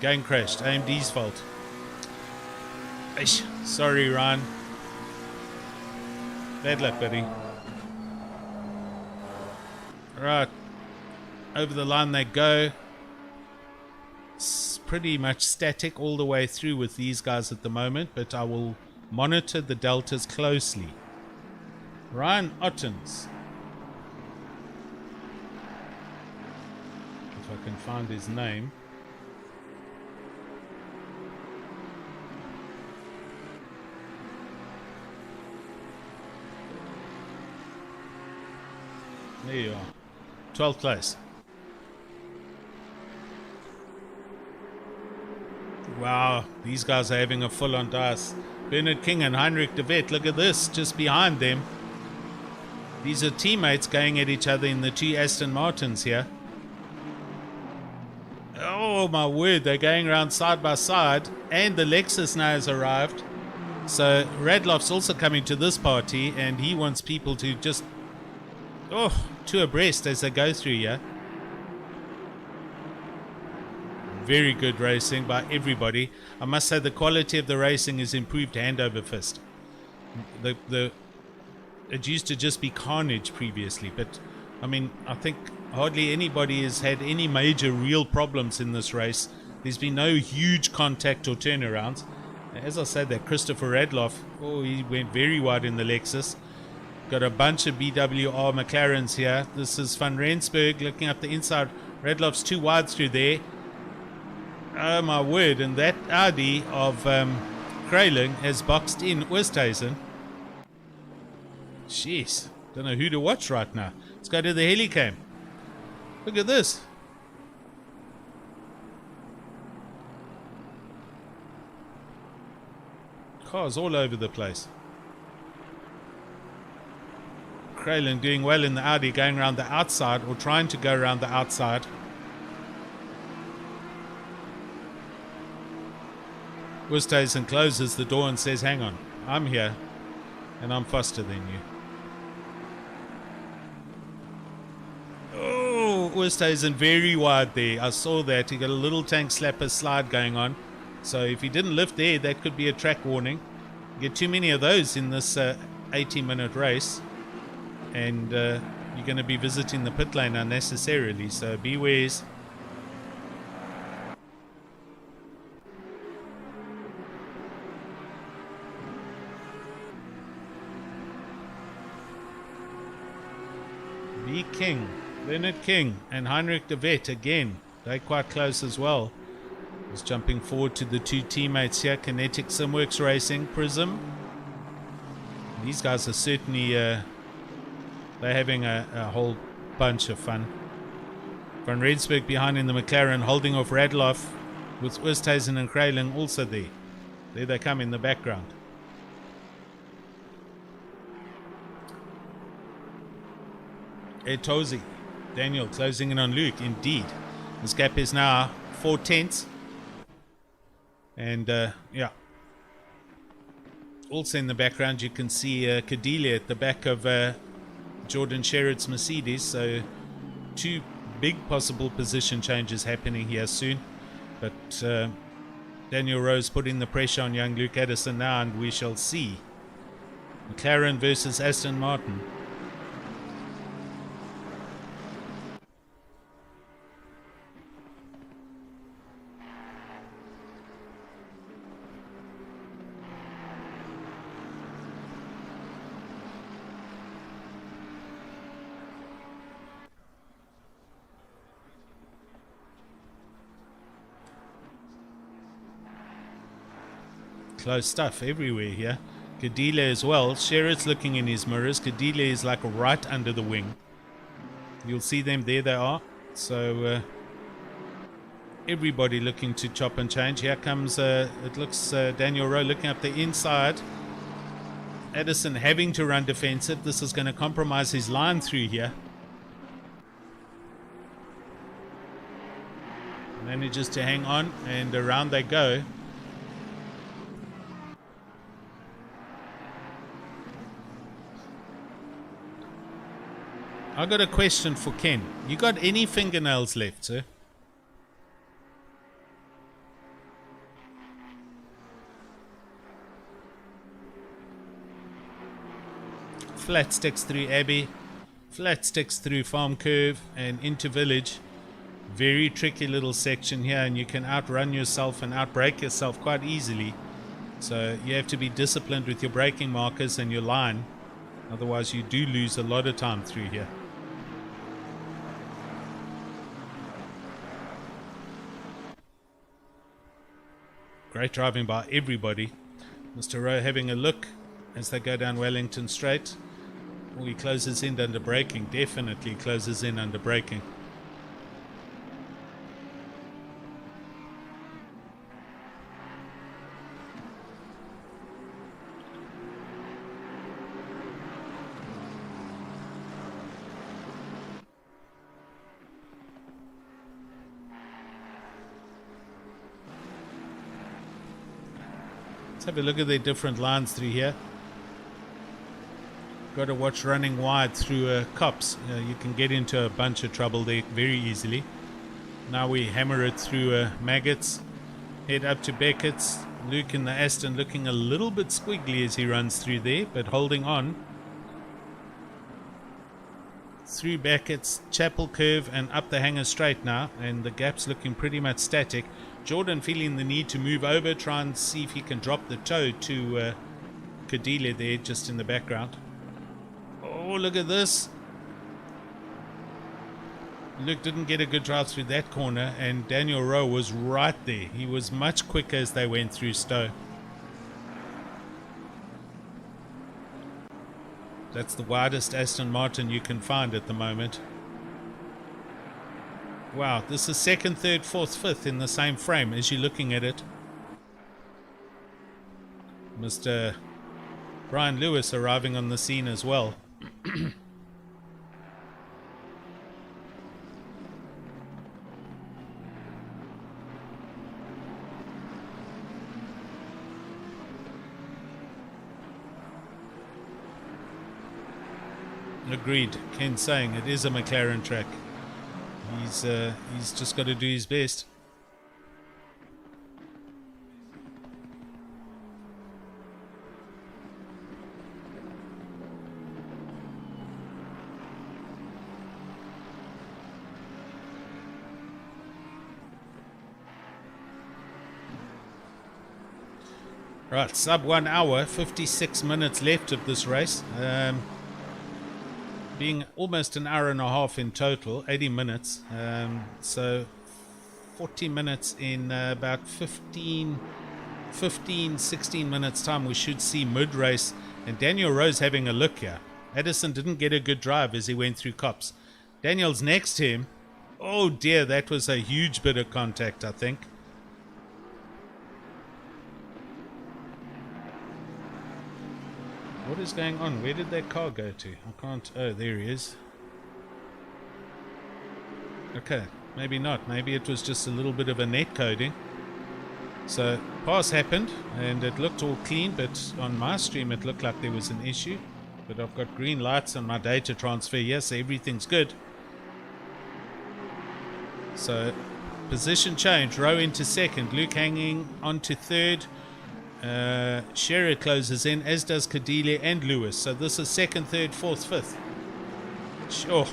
Speaker 1: Game crashed. AMD's fault. Eish. Sorry, Ryan. Bad luck, buddy. Right. Over the line they go. It's pretty much static all the way through with these guys at the moment, but I will monitor the deltas closely. Ryan Ottens. If I can find his name. There you are. 12th place. Wow, these guys are having a full-on dice. Bernard King and Heinrich de Wet, look at this, just behind them. These are teammates going at each other in the two Aston Martins here. Oh my word, they're going around side by side, and the Lexus now has arrived. So Radloff's also coming to this party, and he wants people to just, two abreast as they go through here. Very good racing by everybody. I must say the quality of the racing is improved hand over fist. It used to just be carnage previously, but I mean, I think hardly anybody has had any major real problems in this race. There's been no huge contact or turnarounds. As I said, that Christopher Radloff, he went very wide in the Lexus. Got a bunch of BWR McLarens here. This is Van Rensburg looking up the inside. Radloff's too wide through there. Oh my word, and that Audi of Krayling has boxed in Oosthuizen. Jeez, don't know who to watch right now. Let's go to the helicam. Look at this. Cars all over the place. Krayling doing well in the Audi, going around the outside, or trying to go around the outside. Oosthuizen closes the door and says, hang on, I'm here and I'm faster than you. Oh, Oosthuizen very wide there. I saw that. He got a little tank slapper slide going on. So if he didn't lift there, that could be a track warning. You get too many of those in this 80-minute race, and you're going to be visiting the pit lane unnecessarily. So bewares. B. King, Leonard King, and Heinrich de Wet again. They're quite close as well. Just jumping forward to the two teammates here. Kinetic Simworks Racing, Prism. These guys are certainly they're having a whole bunch of fun. Van Rensburg behind in the McLaren, holding off Radloff, with Oosthuizen and Krayling also there. There they come in the background. Etozi, Daniel closing in on Luke. Indeed, this gap is now 4/10. And yeah, also in the background you can see Cadile at the back of Jordan Sherritt's Mercedes. So two big possible position changes happening here soon. But Daniel Rose putting the pressure on young Luke Addison now, and we shall see. McLaren versus Aston Martin. Close stuff everywhere here. Cadile as well. Sherritt's looking in his mirrors. Cadile is like right under the wing. You'll see them. There they are. So everybody looking to chop and change. Here comes, it looks Daniel Rowe looking up the inside. Addison having to run defensive. This is going to compromise his line through here. Manages to hang on, and around they go. I got a question for Ken. You got any fingernails left, sir? Flat sticks through Abbey, flat sticks through Farm Curve and into Village. Very tricky little section here, and you can outrun yourself and outbrake yourself quite easily. So you have to be disciplined with your braking markers and your line. Otherwise you do lose a lot of time through here. Great driving by everybody. Mr. Rowe having a look as they go down Wellington Straight. Oh, he closes in under braking. Definitely closes in under braking. Let's have a look at their different lines through here. Got to watch running wide through Cops. You can get into a bunch of trouble there very easily. Now we hammer it through Maggots. Head up to Beckett's. Luke in the Aston looking a little bit squiggly as he runs through there, but holding on. Through Beckett's, Chapel Curve and up the Hanger Straight now, and the gap's looking pretty much static. Jordan feeling the need to move over, try and see if he can drop the toe to Cadile there just in the background. Oh, look at this. Luke didn't get a good drive through that corner, and Daniel Rowe was right there. He was much quicker as they went through Stowe. That's the widest Aston Martin you can find at the moment. Wow, this is second, third, fourth, fifth in the same frame as you're looking at it. Mr. Brian Lewis arriving on the scene as well. Agreed. Ken saying it is a McLaren track. He's just got to do his best. Right, sub 1 hour, 56 minutes left of this race. Being almost an hour and a half in total, 80 minutes. So 40 minutes in about 15, 16 minutes time, we should see mid-race. And Daniel Rowe's having a look here. Addison didn't get a good drive as he went through cops. Daniel's next to him. Oh dear, that was a huge bit of contact, I think. What is going on? Where did that car go to? I can't... Oh, there he is. Okay, maybe not. Maybe it was just a little bit of a net coding. So, pass happened, and it looked all clean, but on my stream it looked like there was an issue. But I've got green lights on my data transfer here, so everything's good. So, position change. Rowe into second. Luke hanging on to third. Scherer closes in, as does Kadile and Lewis. So this is second, third, fourth, fifth. Sure.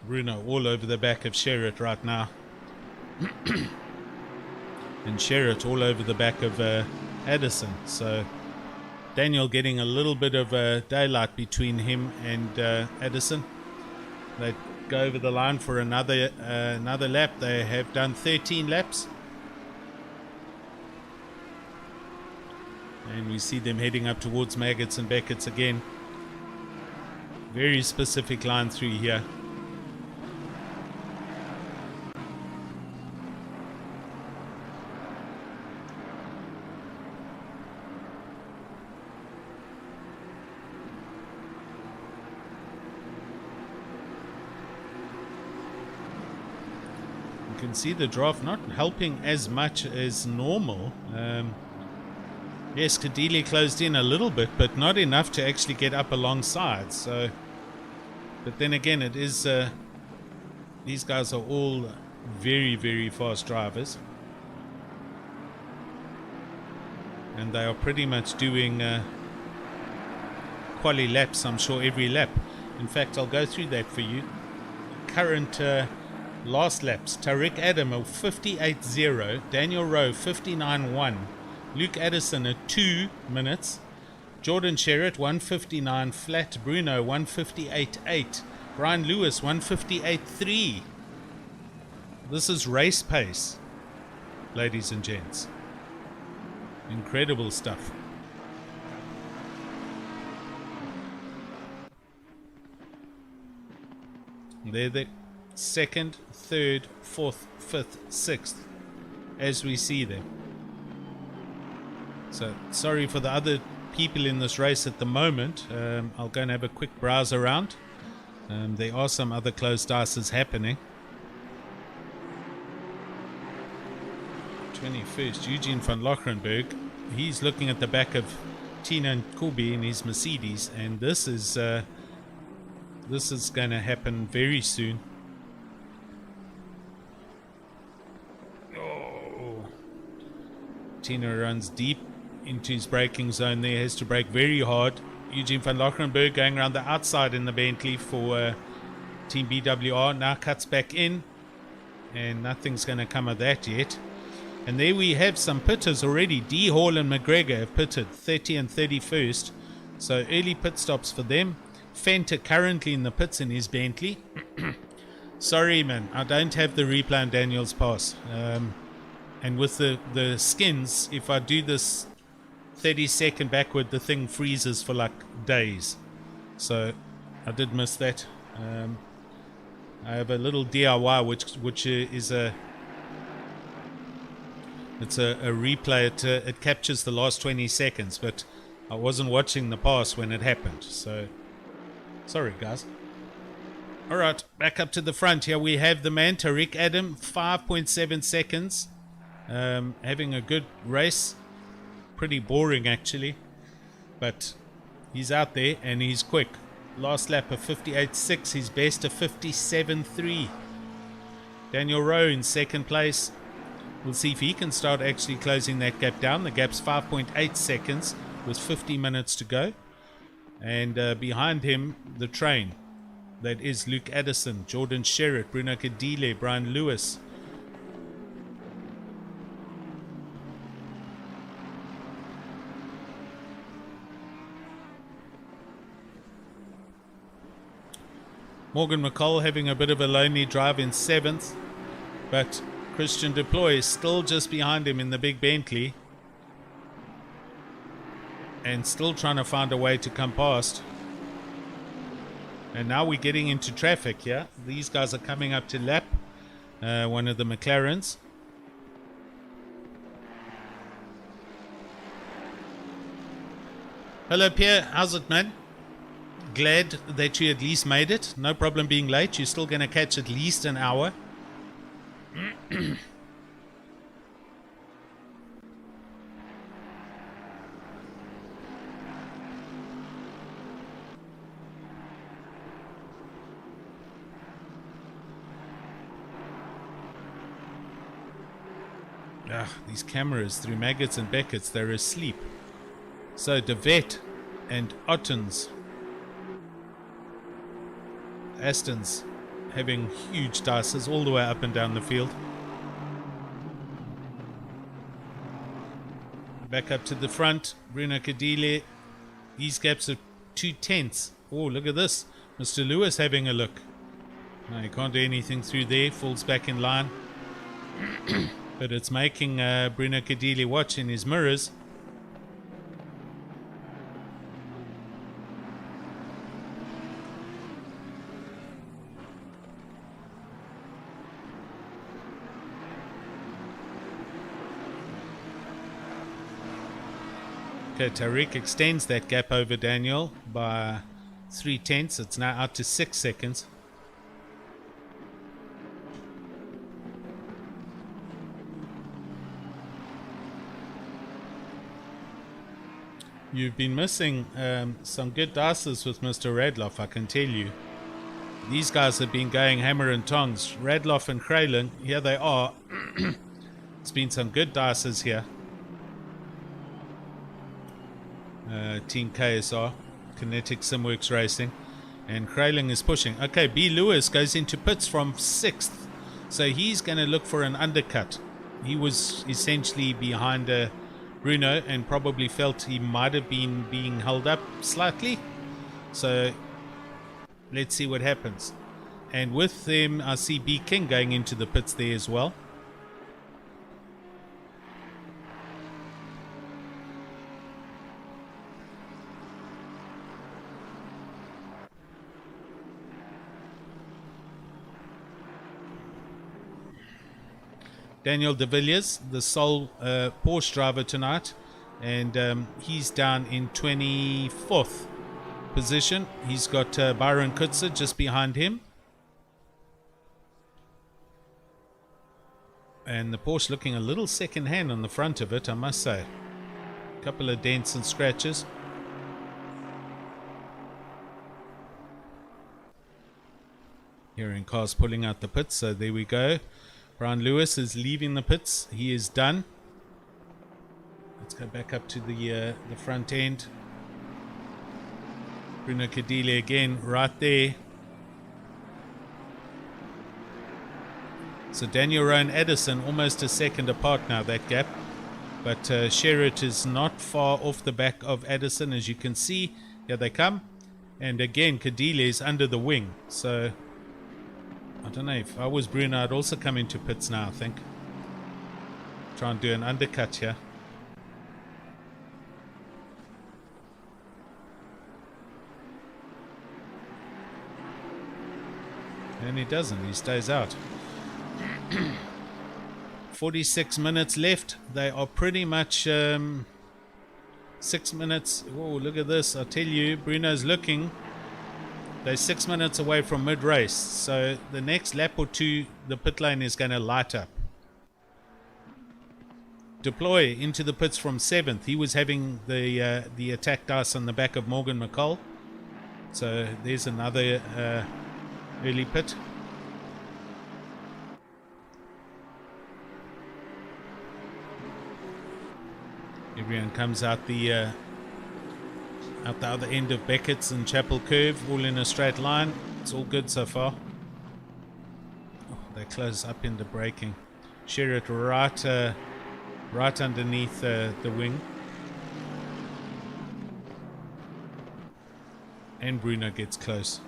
Speaker 1: Bruno all over the back of Sherritt right now. And Sherritt all over the back of Addison. So Daniel getting a little bit of daylight between him and Addison. They go over the line for another lap. They have done 13 laps. And we see them heading up towards Maggots and Beckett's again. Very specific line through here. You can see the draft not helping as much as normal. Yes, Kadili closed in a little bit, but not enough to actually get up alongside. So, but then again, it is these guys are all very, very fast drivers, and they are pretty much doing quali laps, I'm sure, every lap. In fact, I'll go through that for you. Current last laps: Tariq Adam a 58.0, Daniel Rowe 59.1, Luke Addison at 2 minutes, Jordan Sherritt 159 flat, Bruno 158.8, Brian Lewis 158.3. This is race pace, ladies and gents. Incredible stuff. They're the second, third, fourth, fifth, sixth as we see them. So sorry for the other people in this race at the moment. I'll go and have a quick browse around. There are some other close dices happening. 21st, Eugene van Lochrenberg. He's looking at the back of Tina and Kubi in his Mercedes, and this is going to happen very soon. Oh, Tina runs deep into his braking zone there, has to brake very hard. Eugene van Lochrenberg going around the outside in the Bentley for Team BWR, now cuts back in, and nothing's going to come of that yet. And there we have some pitters already. D. Hall and McGregor have pitted 30 and 31st. So early pit stops for them. Fenter currently in the pits in his Bentley. Sorry, man, I don't have the replay on Daniel's pass. And with the skins, if I do this 30-second backward, the thing freezes for like days. So I did miss that. I have a little DIY which is a... It's a replay. It captures the last 20 seconds, but I wasn't watching the pass when it happened. So, sorry, guys. All right, back up to the front. Here we have the man, Tariq Adam, 5.7 seconds. Having a good race. Pretty boring, actually. But he's out there, and he's quick. Last lap of 58.6. His best of 57.3. Daniel Rowe in second place. We'll see if he can start actually closing that gap down. The gap's 5.8 seconds with 50 minutes to go. And behind him, the train. That is Luke Addison, Jordan Sherritt, Bruno Kadile, Brian Lewis. Morgan McCall having a bit of a lonely drive in 7th. But Christian Deploy is still just behind him in the big Bentley. And still trying to find a way to come past. And now we're getting into traffic here. These guys are coming up to lap one of the McLarens. Hello Pierre, how's it, man? Glad that you at least made it. No problem being late. You're still going to catch at least an hour. These cameras through Maggots and Beckett's, they're asleep. So De Vet and Ottens, Astons having huge dices all the way up and down the field. Back up to the front, Bruno Kadile. These gaps are 2/10. Oh, look at this. Mr. Lewis having a look. No, he can't do anything through there. Falls back in line. But it's making Bruno Kadile watch in his mirrors. Okay, Tariq extends that gap over Daniel by 3/10. It's now out to 6 seconds. You've been missing some good dices with Mr. Radloff, I can tell you. These guys have been going hammer and tongs. Radloff and Kralin, here they are. It's been some good dices here. Team KSR, Kinetic Simworks Racing. And Kralin is pushing. Okay, B. Lewis goes into pits from 6th. So he's going to look for an undercut. He was essentially behind Bruno and probably felt he might have been being held up slightly. So let's see what happens. And with them, I see B. King going into the pits there as well. Daniel de Villiers, the sole Porsche driver tonight, and he's down in 24th position. He's got Byron Kutzer just behind him. And the Porsche looking a little second hand on the front of it, I must say. A couple of dents and scratches. Hearing cars pulling out the pits, so there we go. Brian Lewis is leaving the pits. He is done. Let's go back up to the front end. Bruno Cadile again right there. So Daniel Rowan Addison almost a second apart now, that gap. But Sherritt is not far off the back of Addison, as you can see. Here they come. And again, Cadile is under the wing. So I don't know, if I was Bruno, I'd also come into pits now, I think. Try and do an undercut here. And he doesn't, he stays out. 46 minutes left. They are pretty much 6 minutes. Oh, look at this. I tell you, Bruno's looking. They're 6 minutes away from mid-race. So the next lap or two, the pit lane is going to light up. Deploy into the pits from 7th. He was having the attack dice on the back of Morgan McCall. So there's another early pit. Everyone comes out the other end of Beckett's and Chapel Curve, all in a straight line. It's all good so far. Oh, they close up into braking. Sherritt right underneath the wing. And Bruno gets close.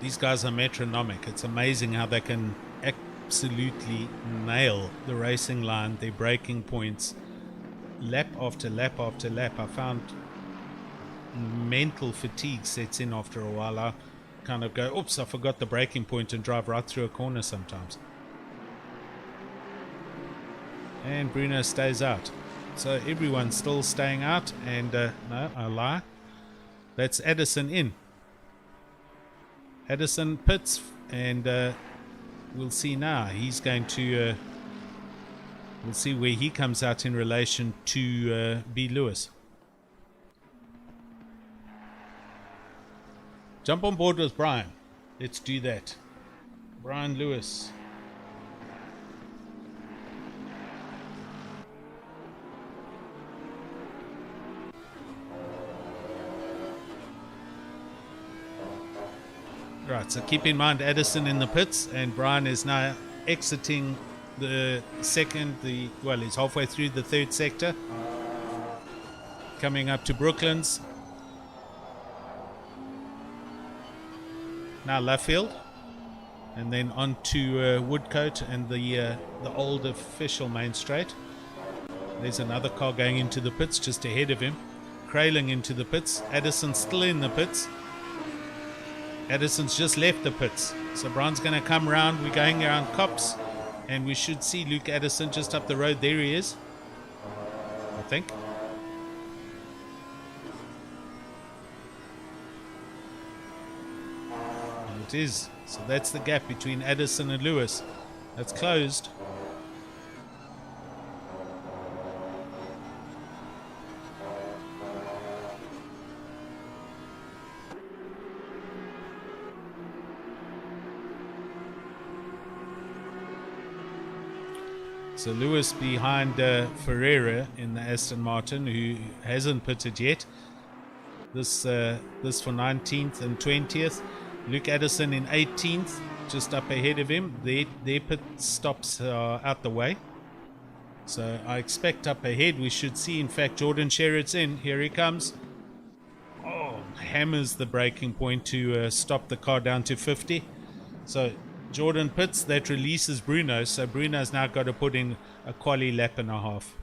Speaker 1: These guys are metronomic. It's amazing how they can absolutely nail the racing line, their braking points, lap after lap after lap. I found mental fatigue sets in after a while. I kind of go, oops, I forgot the braking point, and drive right through a corner sometimes. And Bruno stays out. So everyone's still staying out, and no, I lie. That's Addison in. Addison pits, and we'll see now. He's going to we'll see where he comes out in relation to B. Lewis. Jump on board with Brian. Let's do that. Brian Lewis. Right, so keep in mind Addison in the pits, and Brian is now exiting the second, well, he's halfway through the third sector, coming up to Brooklands. Now Luffield, and then on to Woodcote and the old official main straight. There's another car going into the pits just ahead of him, Crailing into the pits. Addison still in the pits. Addison's just left the pits, so Brian's going to come round. We're going around Cops, and we should see Luke Addison just up the road. There he is, I think. And it is. So that's the gap between Addison and Lewis. That's closed. So Lewis behind Ferreira in the Aston Martin, who hasn't pitted yet. This for 19th and 20th. Luke Addison in 18th, just up ahead of him. Their pit stops are out the way. So I expect up ahead we should see, in fact, Jordan Sherritt's in. Here he comes. Oh, hammers the braking point to stop the car down to 50. So Jordan pits, that releases Bruno. So Bruno's now got to put in a quali lap and a half.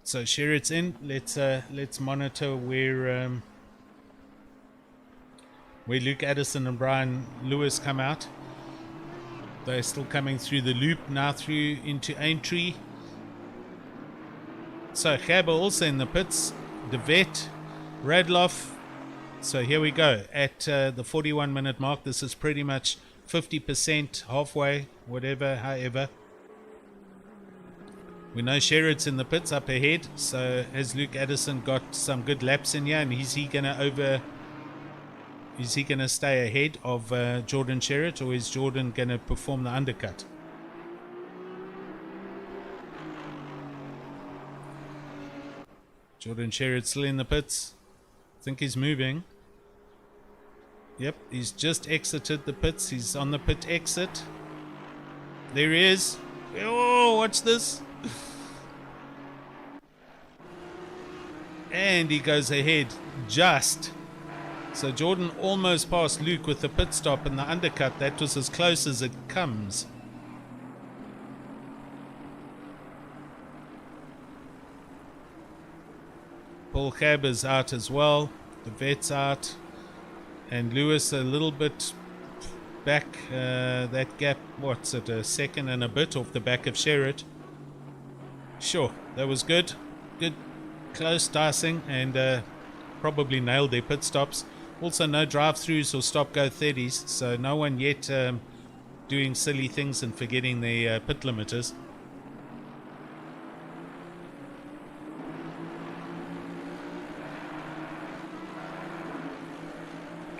Speaker 1: So Sherritt's in. Let's monitor where Luke Addison and Brian Lewis come out. They're still coming through the loop now through into Aintree. So Gabber also in the pits. De Vet, Radloff. So here we go at the 41-minute mark. This is pretty much 50%, halfway, whatever, however. We know Sherritt's in the pits up ahead. So has Luke Addison got some good laps in here? And is he going to stay ahead of Jordan Sherritt, or is Jordan going to perform the undercut? Jordan Sherritt still in the pits. I think he's moving. Yep, he's just exited the pits. He's on the pit exit. There he is. Oh, watch this. And he goes ahead just. So Jordan almost passed Luke with the pit stop and the undercut. That was as close as it comes. Paul Gabber's out as well. The Vet's out. And Lewis a little bit back. That gap, what's it, a second and a bit off the back of Sherritt. Sure, that was good. Good, close dicing, and probably nailed their pit stops. Also, no drive-throughs or stop-go 30s, so no one yet doing silly things and forgetting their pit limiters.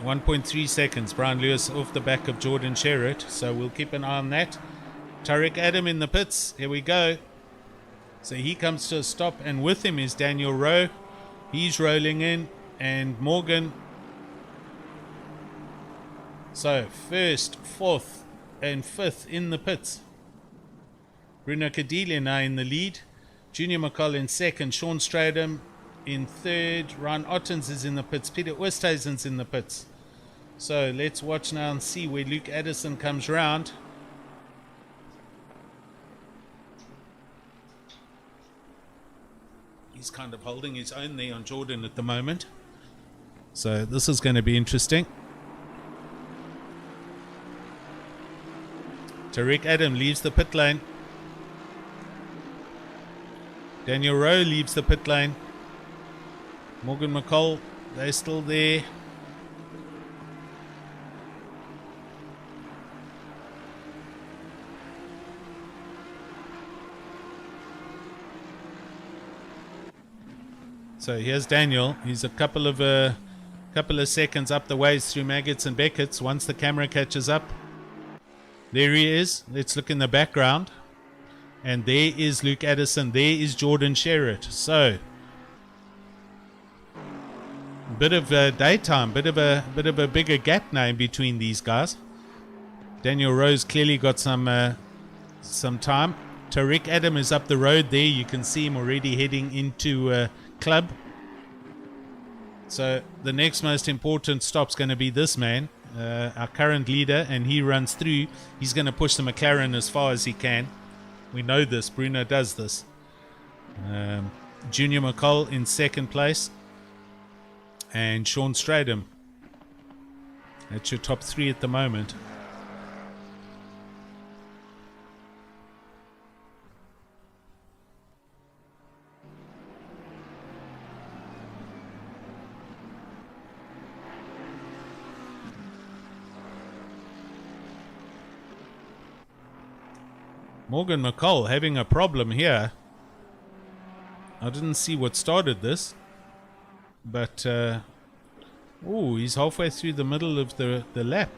Speaker 1: .3 seconds. Brian Lewis off the back of Jordan Sherritt, so we'll keep an eye on that. Tariq Adam in the pits. Here we go. So he comes to a stop, and with him is Daniel Rowe. He's rolling in, and Morgan. So first, fourth, and fifth in the pits. Bruno Kadelia now in the lead. Junior McCall in second. Sean Stradham in third. Ryan Ottens is in the pits. Peter Oosthuizen's in the pits. So let's watch now and see where Luke Addison comes round. He's kind of holding his own there on Jordan at the moment. So this is going to be interesting. Tariq Adam leaves the pit lane. Daniel Rowe leaves the pit lane. Morgan McCall, they're still there. So here's Daniel. He's a couple of seconds up the ways through Maggots and Beckett's. Once the camera catches up, there he is. Let's look in the background, and there is Luke Addison. There is Jordan Sherritt. So bit of daytime, bit of a bigger gap now in between these guys. Daniel Rowe's clearly got some time. Tariq Adam is up the road there. You can see him already heading into club. So the next most important stop's going to be this man, our current leader, and he runs through. He's going to push the McLaren as far as he can. We know this. Bruno does this. Junior McCall in second place, and Sean Stradham. That's your top three at the moment. Morgan McCall having a problem here. I didn't see what started this, but he's halfway through the middle of the lap.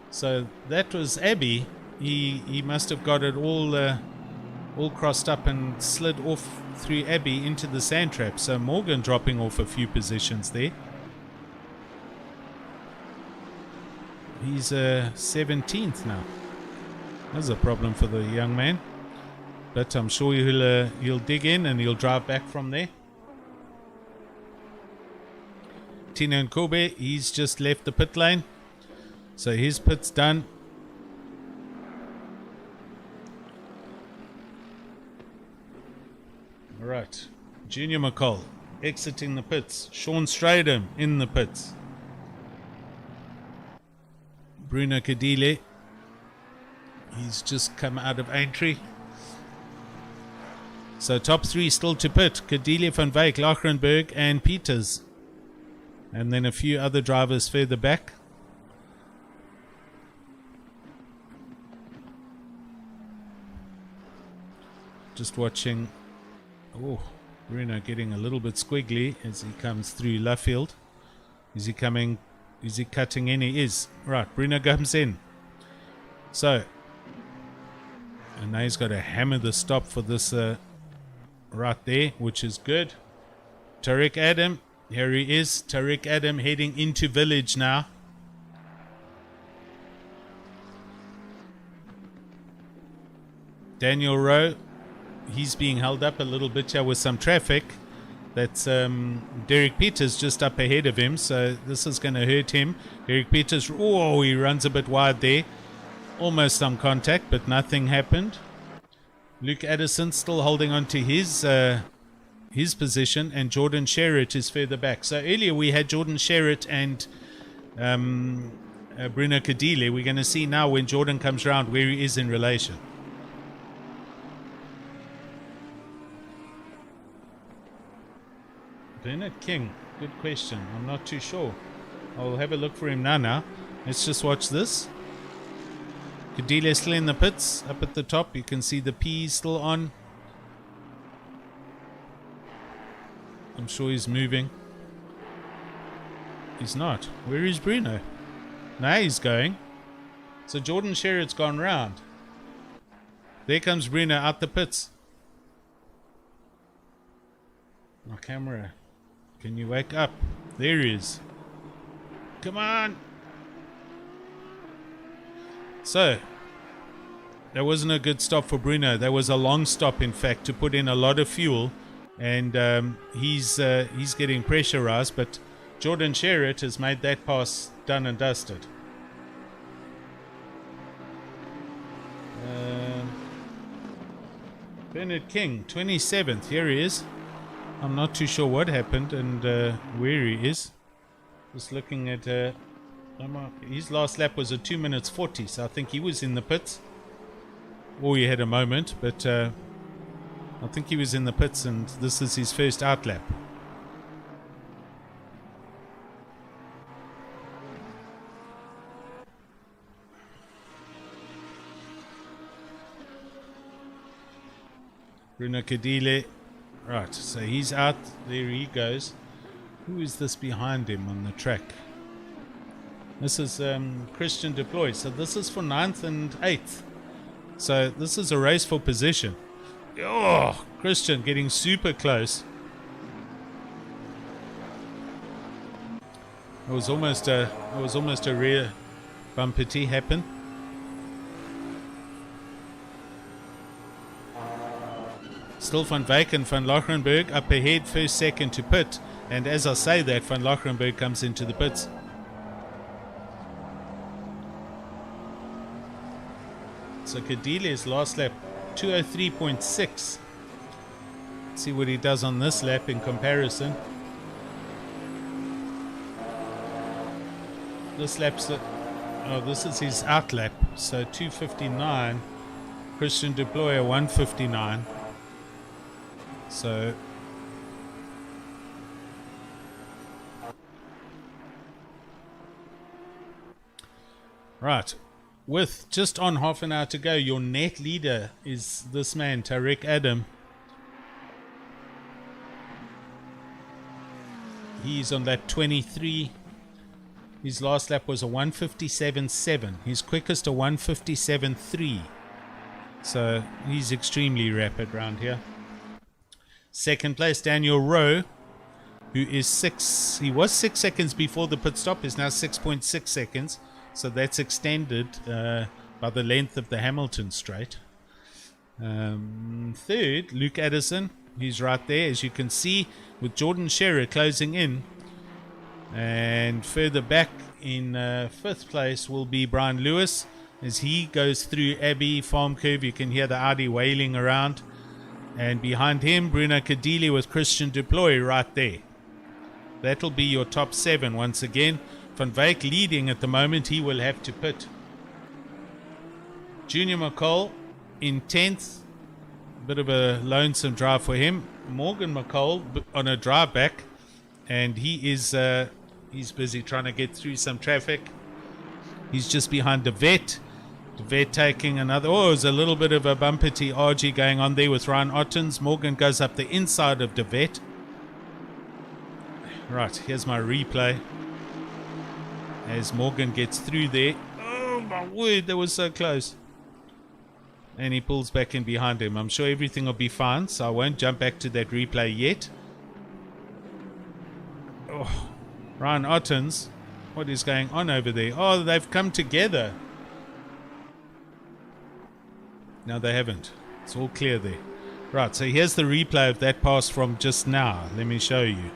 Speaker 1: So that was Abbey. He must have got it all crossed up and slid off through Abbey into the sand trap. So Morgan dropping off a few positions there. He's 17th now. That's a problem for the young man. But I'm sure he'll dig in and he'll drive back from there. Tino Nkobe, he's just left the pit lane. So his pit's done. Alright. Junior McCall exiting the pits. Sean Stradham in the pits. Bruno Cadile, he's just come out of Aintree. So top three still to pit. Cadile, Van Wyk, Lachrenberg and Peters. And then a few other drivers further back. Just watching. Oh, Bruno getting a little bit squiggly as he comes through Luffield. Is he coming? Is he cutting in? He is. Right, Bruno comes in. So, and now he's got to hammer the stop for this right there, which is good. Tariq Adam, here he is. Tariq Adam heading into village now. Daniel Rowe, he's being held up a little bit here with some traffic. That's Derek Peters just up ahead of him, so this is going to hurt him. Derek Peters, oh, he runs a bit wide there. Almost some contact, but nothing happened. Luke Addison still holding on to his position, and Jordan Sherritt is further back. So earlier we had Jordan Sherritt and Bruno Cadile. We're going to see now when Jordan comes around where he is in relation. Bernard King, good question. I'm not too sure. I'll have a look for him now. Let's just watch this. Cadile still in the pits. Up at the top, you can see the P still on. I'm sure he's moving. He's not. Where is Bruno? Now he's going. So Jordan Sherritt's gone round. There comes Bruno out the pits. My camera. Can you wake up? There he is. Come on. So, that wasn't a good stop for Bruno. That was a long stop, in fact, to put in a lot of fuel. And he's getting pressurized. But Jordan Sherritt has made that pass done and dusted. Bernard King, 27th. Here he is. I'm not too sure what happened and where he is. Just looking at his last lap was a 2 minutes 40, so I think he was in the pits. Or he had a moment, but I think he was in the pits, and this is his first out lap. Bruno Cadile. Right, so he's out. There he goes. Who is this behind him on the track? This is Christian Deploy. So this is for 9th and 8th. So this is a race for position. Oh, Christian getting super close. It was almost a rear bumper T happen. Still Van Wyk and Van Lachrenberg up ahead, first, second to pit. And as I say that, Van Lachrenberg comes into the pits. So Cadile's last lap, 203.6. Let's see what he does on this lap in comparison. This lap's this is his out lap. So 259. Christian Deployer 159. So right, with just on half an hour to go, your net leader is this man, Tariq Adam. He's on lap 23. His last lap was a 157.7. His quickest a 157.3. So he's extremely rapid round here. Second place, Daniel Rowe, who is he was 6 seconds before the pit stop, is now 6.6 seconds. so that's extended by the length of the Hamilton straight. Third, Luke Addison, he's right there, as you can see, with Jordan Sherritt closing in. And further back in fifth place will be Brian Lewis, as he goes through Abbey Farm Curve. You can hear the Audi wailing around. And behind him, Bruno Cadilli with Christian Deploy right there. That'll be your top 7 once again. Van Wyk leading at the moment. He will have to pit. Junior McCall in 10th. Bit of a lonesome drive for him. Morgan McCall on a drive back. And he is he's busy trying to get through some traffic. He's just behind De Wet. De Wet taking another. Oh, there's a little bit of a bumpety argy going on there with Ryan Ottens. Morgan goes up the inside of De Wet. Right, here's my replay. As Morgan gets through there. Oh my word, that was so close. And he pulls back in behind him. I'm sure everything will be fine, so I won't jump back to that replay yet. Oh, Ryan Ottens. What is going on over there? Oh, they've come together. No, they haven't. It's all clear there. Right, so here's the replay of that pass from just now. Let me show you.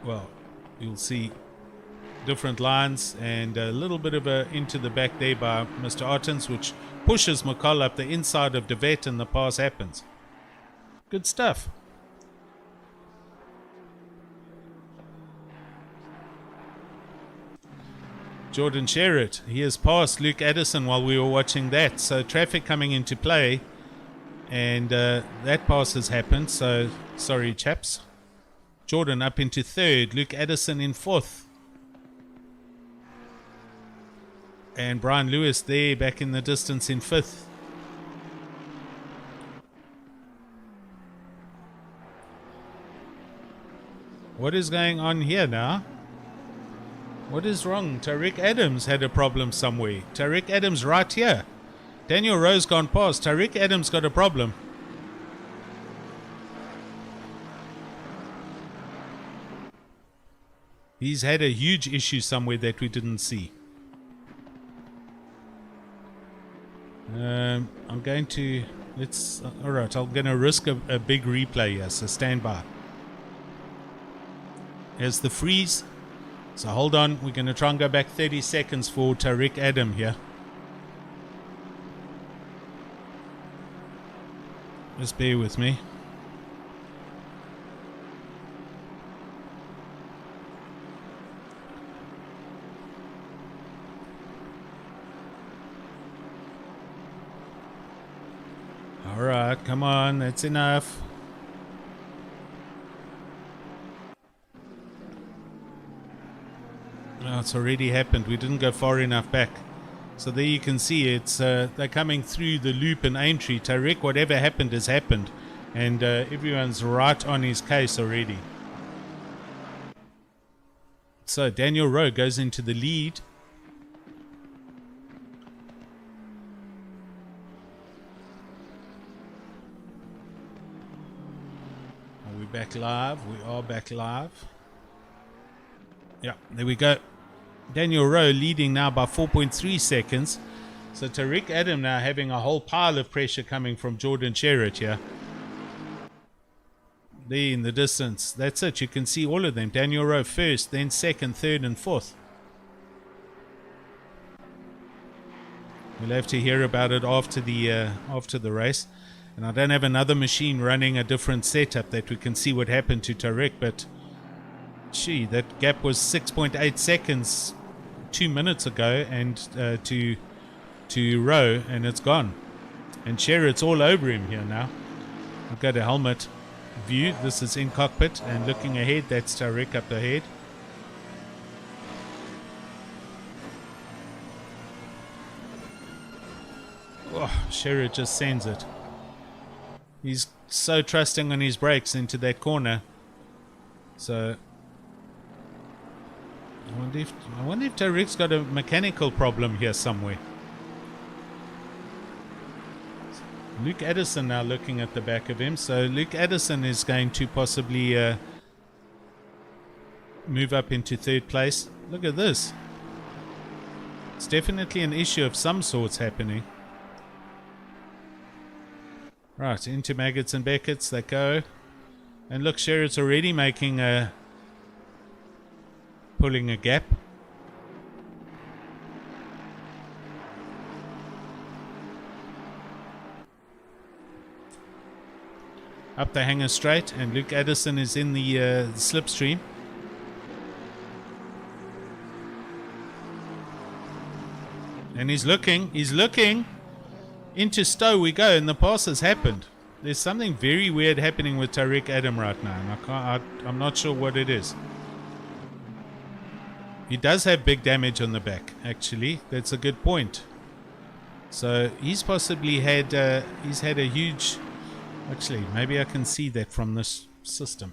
Speaker 1: Well, you'll see different lines and a little bit of a into the back there by Mr. Ottens, which pushes McCall up the inside of De Wet, and the pass happens. Good stuff. Jordan Sherritt, he has passed Luke Addison while we were watching that. So traffic coming into play, and that pass has happened. So sorry, chaps. Jordan up into 3rd, Luke Addison in 4th. And Brian Lewis there back in the distance in 5th. What is going on here now? What is wrong? Tariq Adams had a problem somewhere. Tariq Adams right here. Daniel Rowe's gone past. Tariq Adams got a problem. He's had a huge issue somewhere that we didn't see. I'm going to... Alright, I'm going to risk a big replay here, so stand by. Here's the freeze. So hold on, we're going to try and go back 30 seconds for Tariq Adam here. Just bear with me. Alright, come on, that's enough. Oh, it's already happened. We didn't go far enough back. So there you can see it's they're coming through the loop in Aintree. Tariq, whatever happened has happened. And everyone's right on his case already. So Daniel Rowe goes into the lead. Are we back live? We are back live. Yeah, there we go. Daniel Rowe leading now by 4.3 seconds. So Tariq Adam now having a whole pile of pressure coming from Jordan Sherritt here. There in the distance. That's it. You can see all of them. Daniel Rowe first, then second, third, and fourth. We'll have to hear about it after the race. And I don't have another machine running a different setup that we can see what happened to Tariq, but gee, that gap was 6.8 seconds 2 minutes ago, and to Rowe, and it's gone. And Sherritt's all over him here now. I've got a helmet view. This is in cockpit, and looking ahead, that's Tariq up ahead. Oh, Sherritt just sends it. He's so trusting on his brakes into that corner. So I wonder if Tariq's got a mechanical problem here somewhere. Luke Addison now looking at the back of him. So Luke Addison is going to possibly move up into third place. Look at this. It's definitely an issue of some sorts happening. Right, into Maggots and Beckett's they go. And look, Sherritt's already making pulling a gap. Up the hanger straight, and Luke Addison is in the slipstream. And he's looking. Into Stowe we go, and the pass has happened. There's something very weird happening with Tariq Adam right now, and I'm not sure what it is. He does have big damage on the back, actually. That's a good point. So he's possibly had a huge... Actually, maybe I can see that from this system.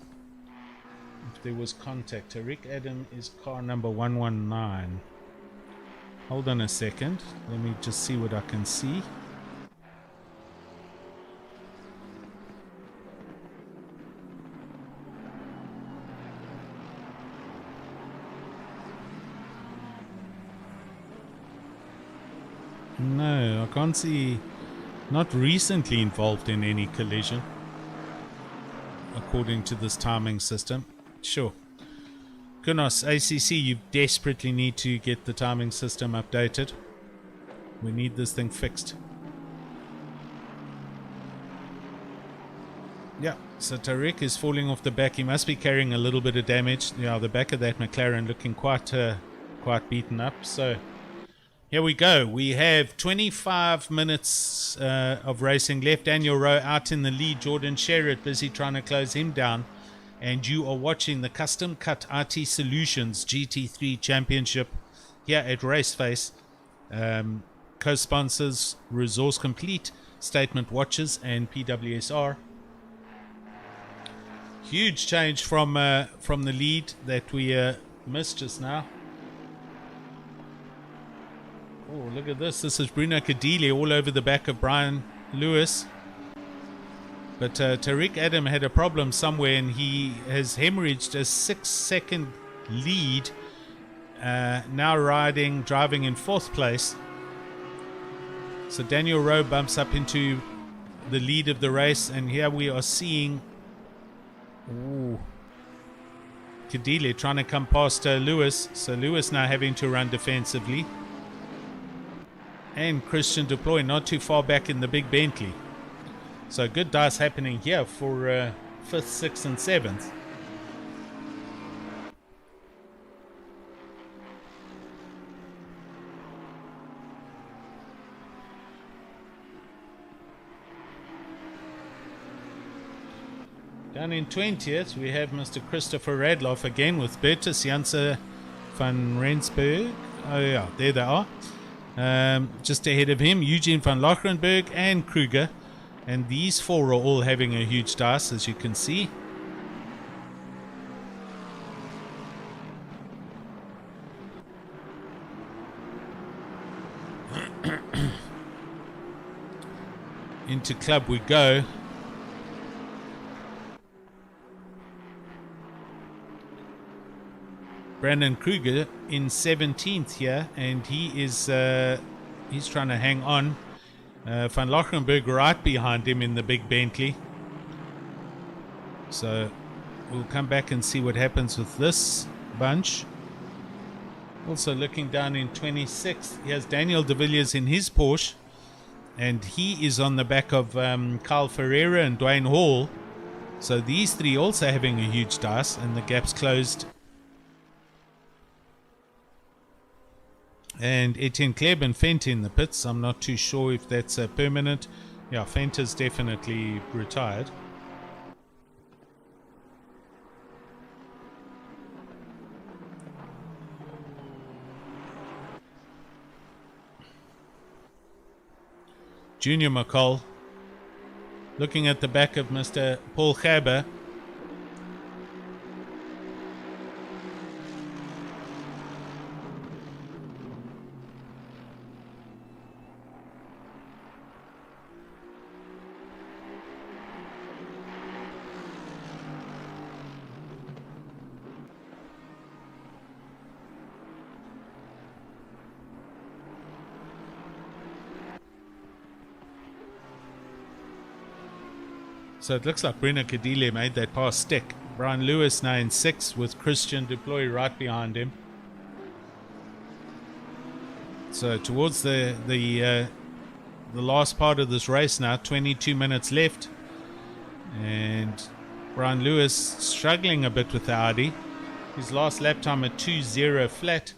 Speaker 1: If there was contact. Tariq Adam is car number 119. Hold on a second. Let me just see what I can see. No, I can't see. Not recently involved in any collision, according to this timing system. Sure. Kunos, ACC, you desperately need to get the timing system updated. We need this thing fixed. Yeah, so Tariq is falling off the back. He must be carrying a little bit of damage. Yeah, the back of that McLaren looking quite beaten up. So here we go. We have 25 minutes of racing left. Daniel Rowe out in the lead. Jordan Sherritt busy trying to close him down. And you are watching the Custom Cut IT Solutions GT3 Championship here at RaceFace. Co-sponsors Resource Complete, Statement Watches, and PWSR. Huge change from the lead that we missed just now. Oh, look at this. This is Bruno Cadile all over the back of Brian Lewis. But Tariq Adam had a problem somewhere, and he has hemorrhaged a 6-second lead. Now driving in 4th place. So Daniel Rowe bumps up into the lead of the race, and here we are seeing Cadile trying to come past Lewis. So Lewis now having to run defensively. And Christian Deploy not too far back in the big Bentley. So good dice happening here for 5th, 6th and 7th. Down in 20th we have Mr. Christopher Radloff again with Bertus Janse van Rensburg. Oh yeah, there they are. Just ahead of him, Eugene van Lochrenberg and Kruger. And these four are all having a huge dice, as you can see. Into club we go. Brandon Kruger in 17th here, and he is he's trying to hang on. Van Lochrenberg right behind him in the big Bentley. So we'll come back and see what happens with this bunch. Also looking down in 26th, he has Daniel de Villiers in his Porsche, and he is on the back of Carl Ferreira and Dwayne Hall. So these three also having a huge dice, and the gap's closed. And Etienne Kleb and Fenty in the pits. I'm not too sure if that's permanent. Yeah, Fenta's definitely retired. Junior McCall looking at the back of Mr. Paul Gaber. So it looks like Bruno Cadile made that pass stick. Brian Lewis now in 6th with Christian Deploy right behind him. So towards the last part of this race now, 22 minutes left. And Brian Lewis struggling a bit with the Audi. His last lap time at 2.0 flat.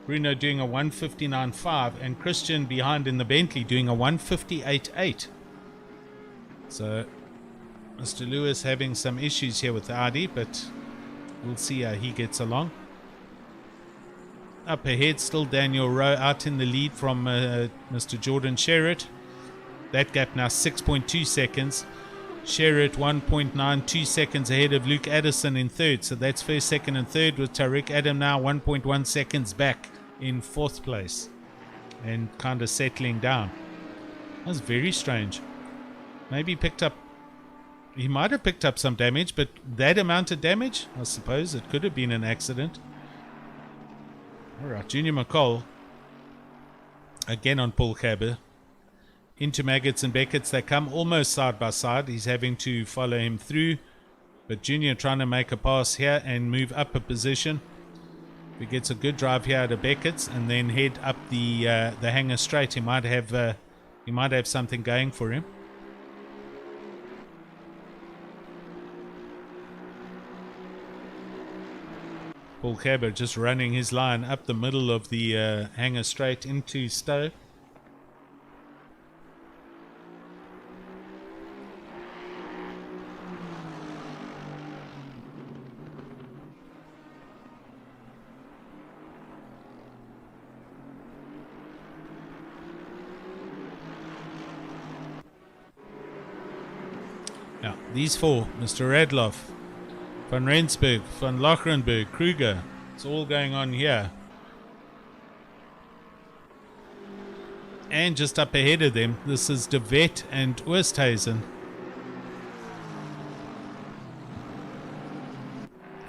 Speaker 1: Bruno doing a 1:59.5 and Christian behind in the Bentley doing a 1:58.8. So Mr. Lewis having some issues here with the Audi, but we'll see how he gets along. Up ahead, still Daniel Rowe out in the lead from Mr. Jordan Sherritt. That gap now 6.2 seconds. Sherritt 1.92 seconds ahead of Luke Addison in 3rd. So that's 1st, 2nd and 3rd with Tariq Adam now 1.1 seconds back in 4th place. And kind of settling down. That was very strange. Maybe he might have picked up some damage, but that amount of damage? I suppose it could have been an accident. Alright, Junior McCall. Again on Paul Cabber. Into Maggots and Beckett's. They come almost side by side. He's having to follow him through. But Junior trying to make a pass here and move up a position. If he gets a good drive here out of Beckett's and then head up the hanger straight, he might have something going for him. Paul Cabber just running his line up the middle of the hanger straight into Stowe. Now, these four, Mr. Radloff, Van Rensburg, Van Lochrenberg, Kruger, it's all going on here. And just up ahead of them, this is De Wet and Oosthuizen.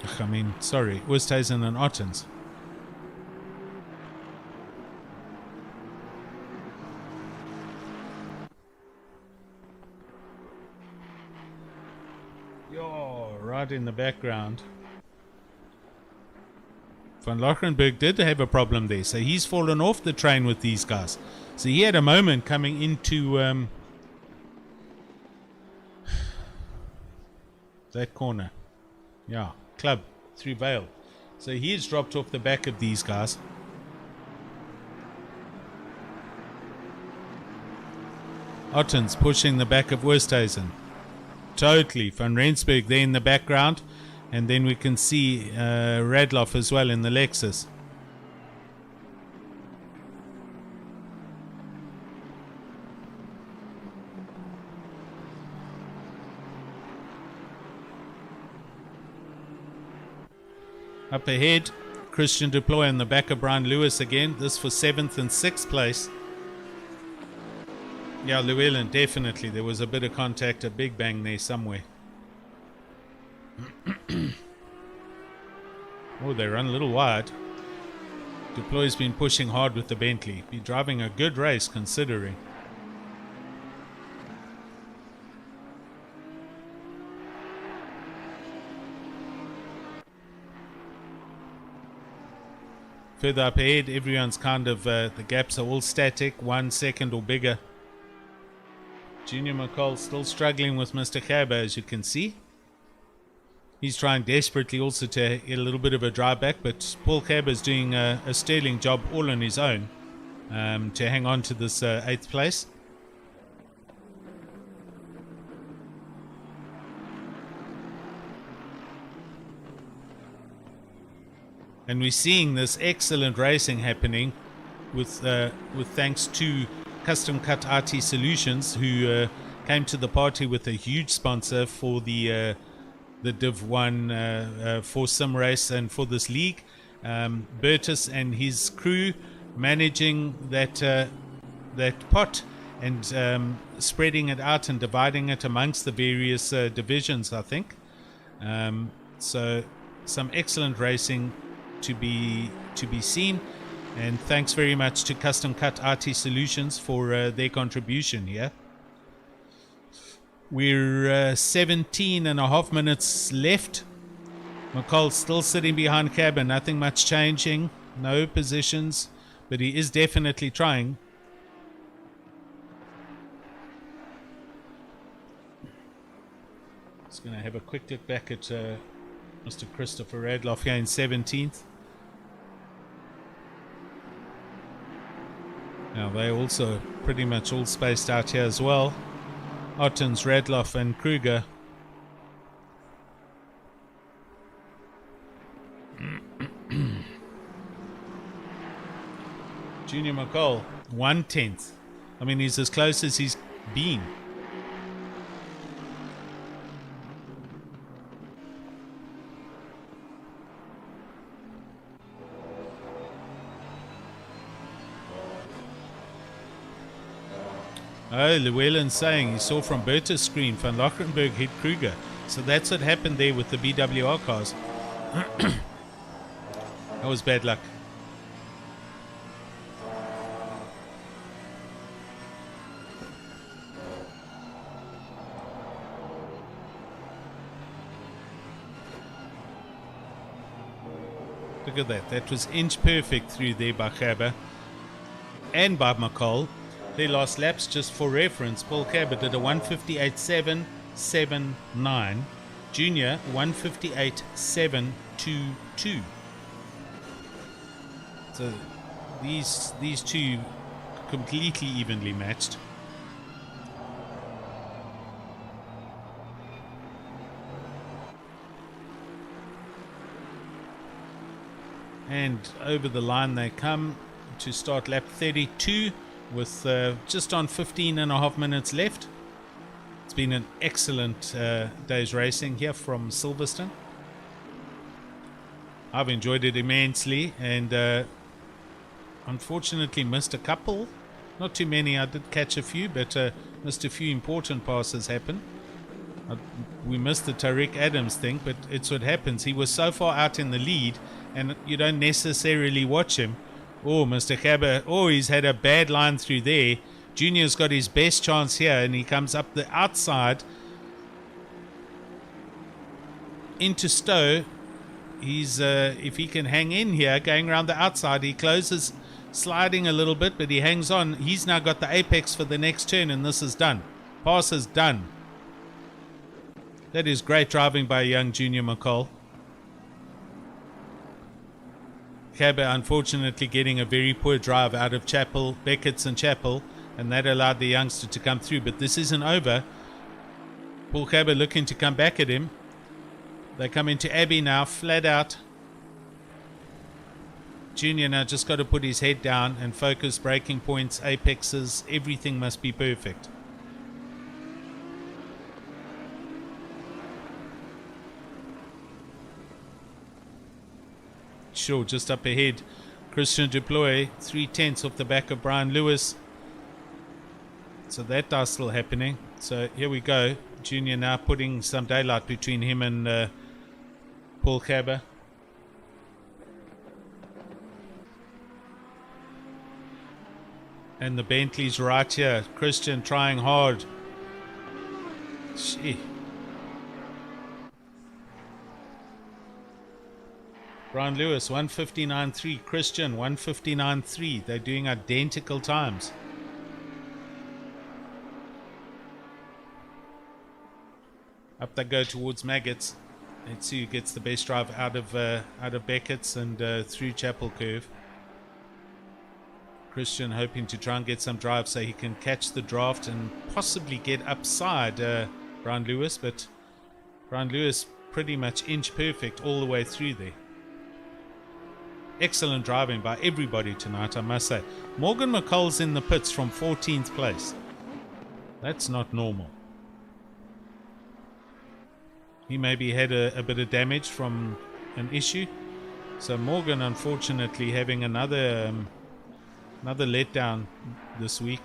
Speaker 1: Oosthuizen and Ottens. Right in the background. Van Lochrenberg did have a problem there, so he's fallen off the train with these guys. So he had a moment coming into that corner. Yeah, club through Vale. So he's dropped off the back of these guys. Ottens pushing the back of Oosthuizen. Totally. Van Rensburg there in the background. And then we can see Radloff as well in the Lexus. Up ahead, Christian Deploy in the back of Brian Lewis again. This for 7th and 6th place. Yeah, Llewellyn, definitely. There was a bit of contact, a big bang there somewhere. Oh, they run a little wide. Deploy's been pushing hard with the Bentley. Be driving a good race considering. Further up ahead, everyone's kind of, the gaps are all static, 1 second or bigger. Junior McCall still struggling with Mr. Cabba, as you can see. He's trying desperately also to get a little bit of a drive back, but Paul Cabba is doing a sterling job all on his own to hang on to this 8th place. And we're seeing this excellent racing happening with thanks to Custom Cut RT Solutions, who came to the party with a huge sponsor for the Div 1 for sim race and for this league. Bertus and his crew managing that pot and spreading it out and dividing it amongst the various divisions, I think. So some excellent racing to be seen. And thanks very much to Custom Cut RT Solutions for their contribution here. We're 17 and a half minutes left. McCall's still sitting behind Cabba, nothing much changing, no positions, but he is definitely trying. Just going to have a quick look back at Mr. Christopher Radloff here in 17th. Now they also pretty much all spaced out here as well. Ottens, Radloff and Kruger. Junior McCall, 1/10. I mean, he's as close as he's been. Oh, Llewellyn's saying he saw from Berta's screen Van Lockenberg hit Kruger. So that's what happened there with the BWR cars. That was bad luck. Look at that. That was inch perfect through there by Cabba and by McCall. Their last laps, just for reference, Paul Cabba did a 158.779. Junior 158.722. So these two completely evenly matched. And over the line they come to start lap 32 with just on 15 and a half minutes left. It's been an excellent day's racing here from Silverstone. I've enjoyed it immensely and unfortunately missed a couple. Not too many, I did catch a few, but missed a few important passes happen. We missed the Tariq Adams thing, but it's what happens. He was so far out in the lead and you don't necessarily watch him. Oh, Mr. Cabba, oh, he's had a bad line through there. Junior's got his best chance here and he comes up the outside into Stowe. He's if he can hang in here going around the outside, he closes, sliding a little bit, but he hangs on. He's now got the apex for the next turn and this is done. Pass is done. That is great driving by young Junior McCall. Cabba unfortunately getting a very poor drive out of Chapel, Beckett's and Chapel, and that allowed the youngster to come through, but this isn't over. Paul Cabba looking to come back at him. They come into Abbey now, flat out. Junior now just got to put his head down and focus, braking points, apexes, everything must be perfect. Sure, just up ahead, Christian Deploy, 3/10 off the back of Brian Lewis. So that is still happening. So here we go. Junior now putting some daylight between him and Paul Cabba. And the Bentley's right here. Christian trying hard. Gee. Brian Lewis 159.3, Christian 159.3. They're doing identical times. Up they go towards Maggots. Let's see who gets the best drive out of Beckett's and through Chapel Curve. Christian hoping to try and get some drive so he can catch the draft and possibly get upside Brian Lewis, but Brian Lewis pretty much inch perfect all the way through there. Excellent driving by everybody tonight, I must say. Morgan McCall's in the pits from 14th place. That's not normal. He maybe had a bit of damage from an issue. So Morgan, unfortunately, having another letdown this week.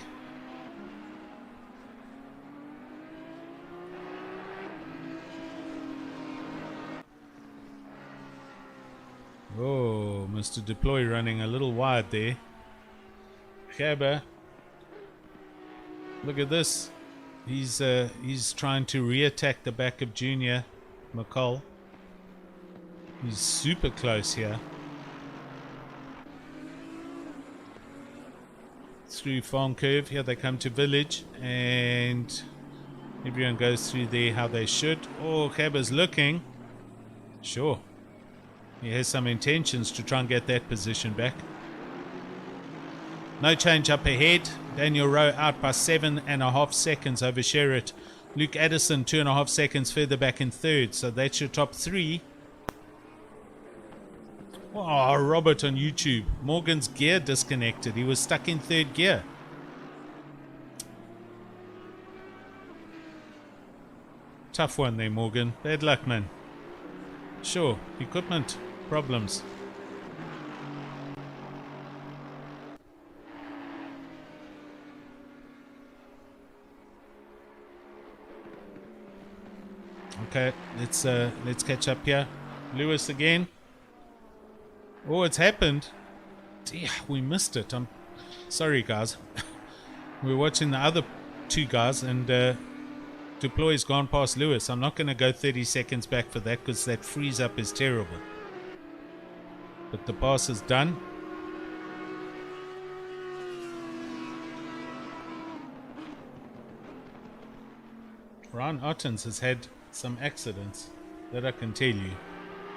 Speaker 1: Oh, Mr. Deploy running a little wide there. Cabba. Look at this. He's trying to re-attack the back of Junior McCall. He's super close here. Through Farm Curve, here they come to Village, and everyone goes through there how they should. Oh, Cabba's looking. Sure. He has some intentions to try and get that position back. No change up ahead. Daniel Rowe out by 7.5 seconds over Sherritt. Luke Addison 2.5 seconds further back in third. So that's your top three. Oh, Robert on YouTube. Morgan's gear disconnected. He was stuck in third gear. Tough one there, Morgan. Bad luck, man. Sure, equipment problems. Okay, let's catch up here. Lewis again. Oh, it's happened. Yeah, we missed it. I'm sorry, guys. We're watching the other two guys, and Deploy's gone past Lewis. I'm not going to go 30 seconds back for that because that freeze up is terrible. But the pass is done. Ron Ottens has had some accidents, that I can tell you.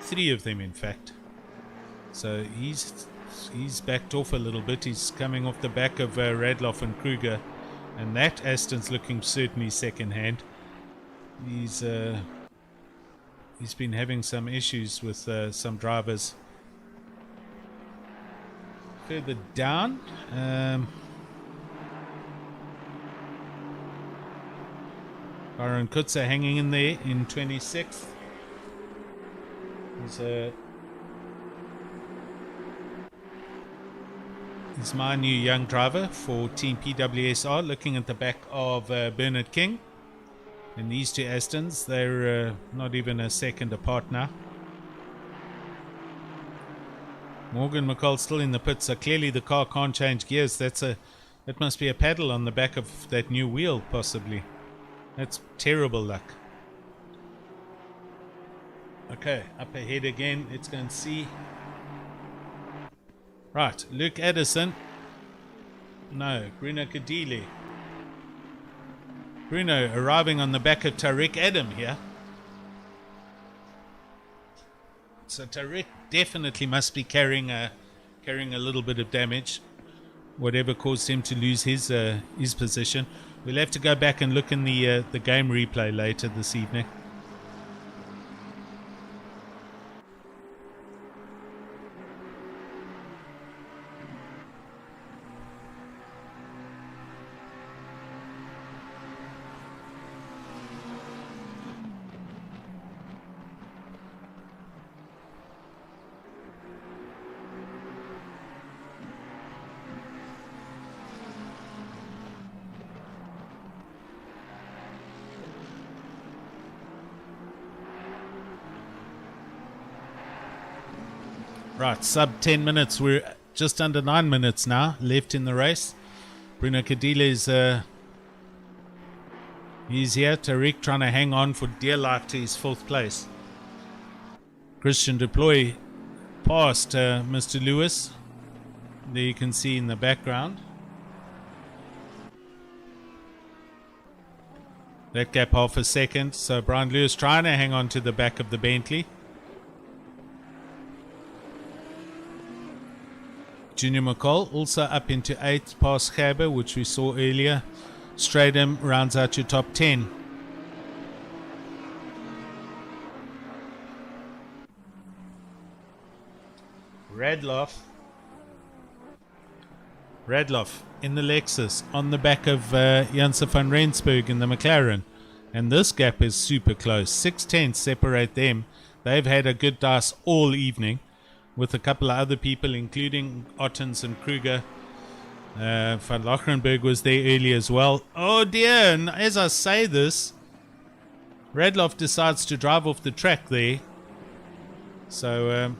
Speaker 1: 3 of them, in fact. So he's backed off a little bit. He's coming off the back of Radloff and Kruger, and that Aston's looking certainly second hand. He's been having some issues with some drivers. Further down, Byron Kutzer hanging in there in 26th. He's my new young driver for Team PWSR, looking at the back of Bernard King. And these two Astons, they're not even a second apart now. Morgan McCall still in the pit, so clearly the car can't change gears. That must be a paddle on the back of that new wheel, possibly. That's terrible luck. Okay, up ahead again. Let's go and see. Right, Luke Addison. No, Bruno Kadili. Bruno arriving on the back of Tariq Adam here. So Tariq definitely must be carrying a little bit of damage. Whatever caused him to lose his position. We'll have to go back and look in the game replay later this evening. Right, sub 10 minutes. We're just under 9 minutes now left in the race. Bruno Kadile's he's here. Tariq trying to hang on for dear life to his 4th place. Christian Deploy past Mr. Lewis. There you can see in the background. That gap half a second. So Brian Lewis trying to hang on to the back of the Bentley. Junior McCall also up into 8th past Gerber, which we saw earlier. Stradham rounds out your top 10. Radloff in the Lexus on the back of Janse van Rensburg in the McLaren. And this gap is super close. 6/10 separate them. They've had a good dice all evening, with a couple of other people, including Ottens and Kruger. Van Lochrenberg was there early as well. Oh dear, and as I say this, Radloff decides to drive off the track there. So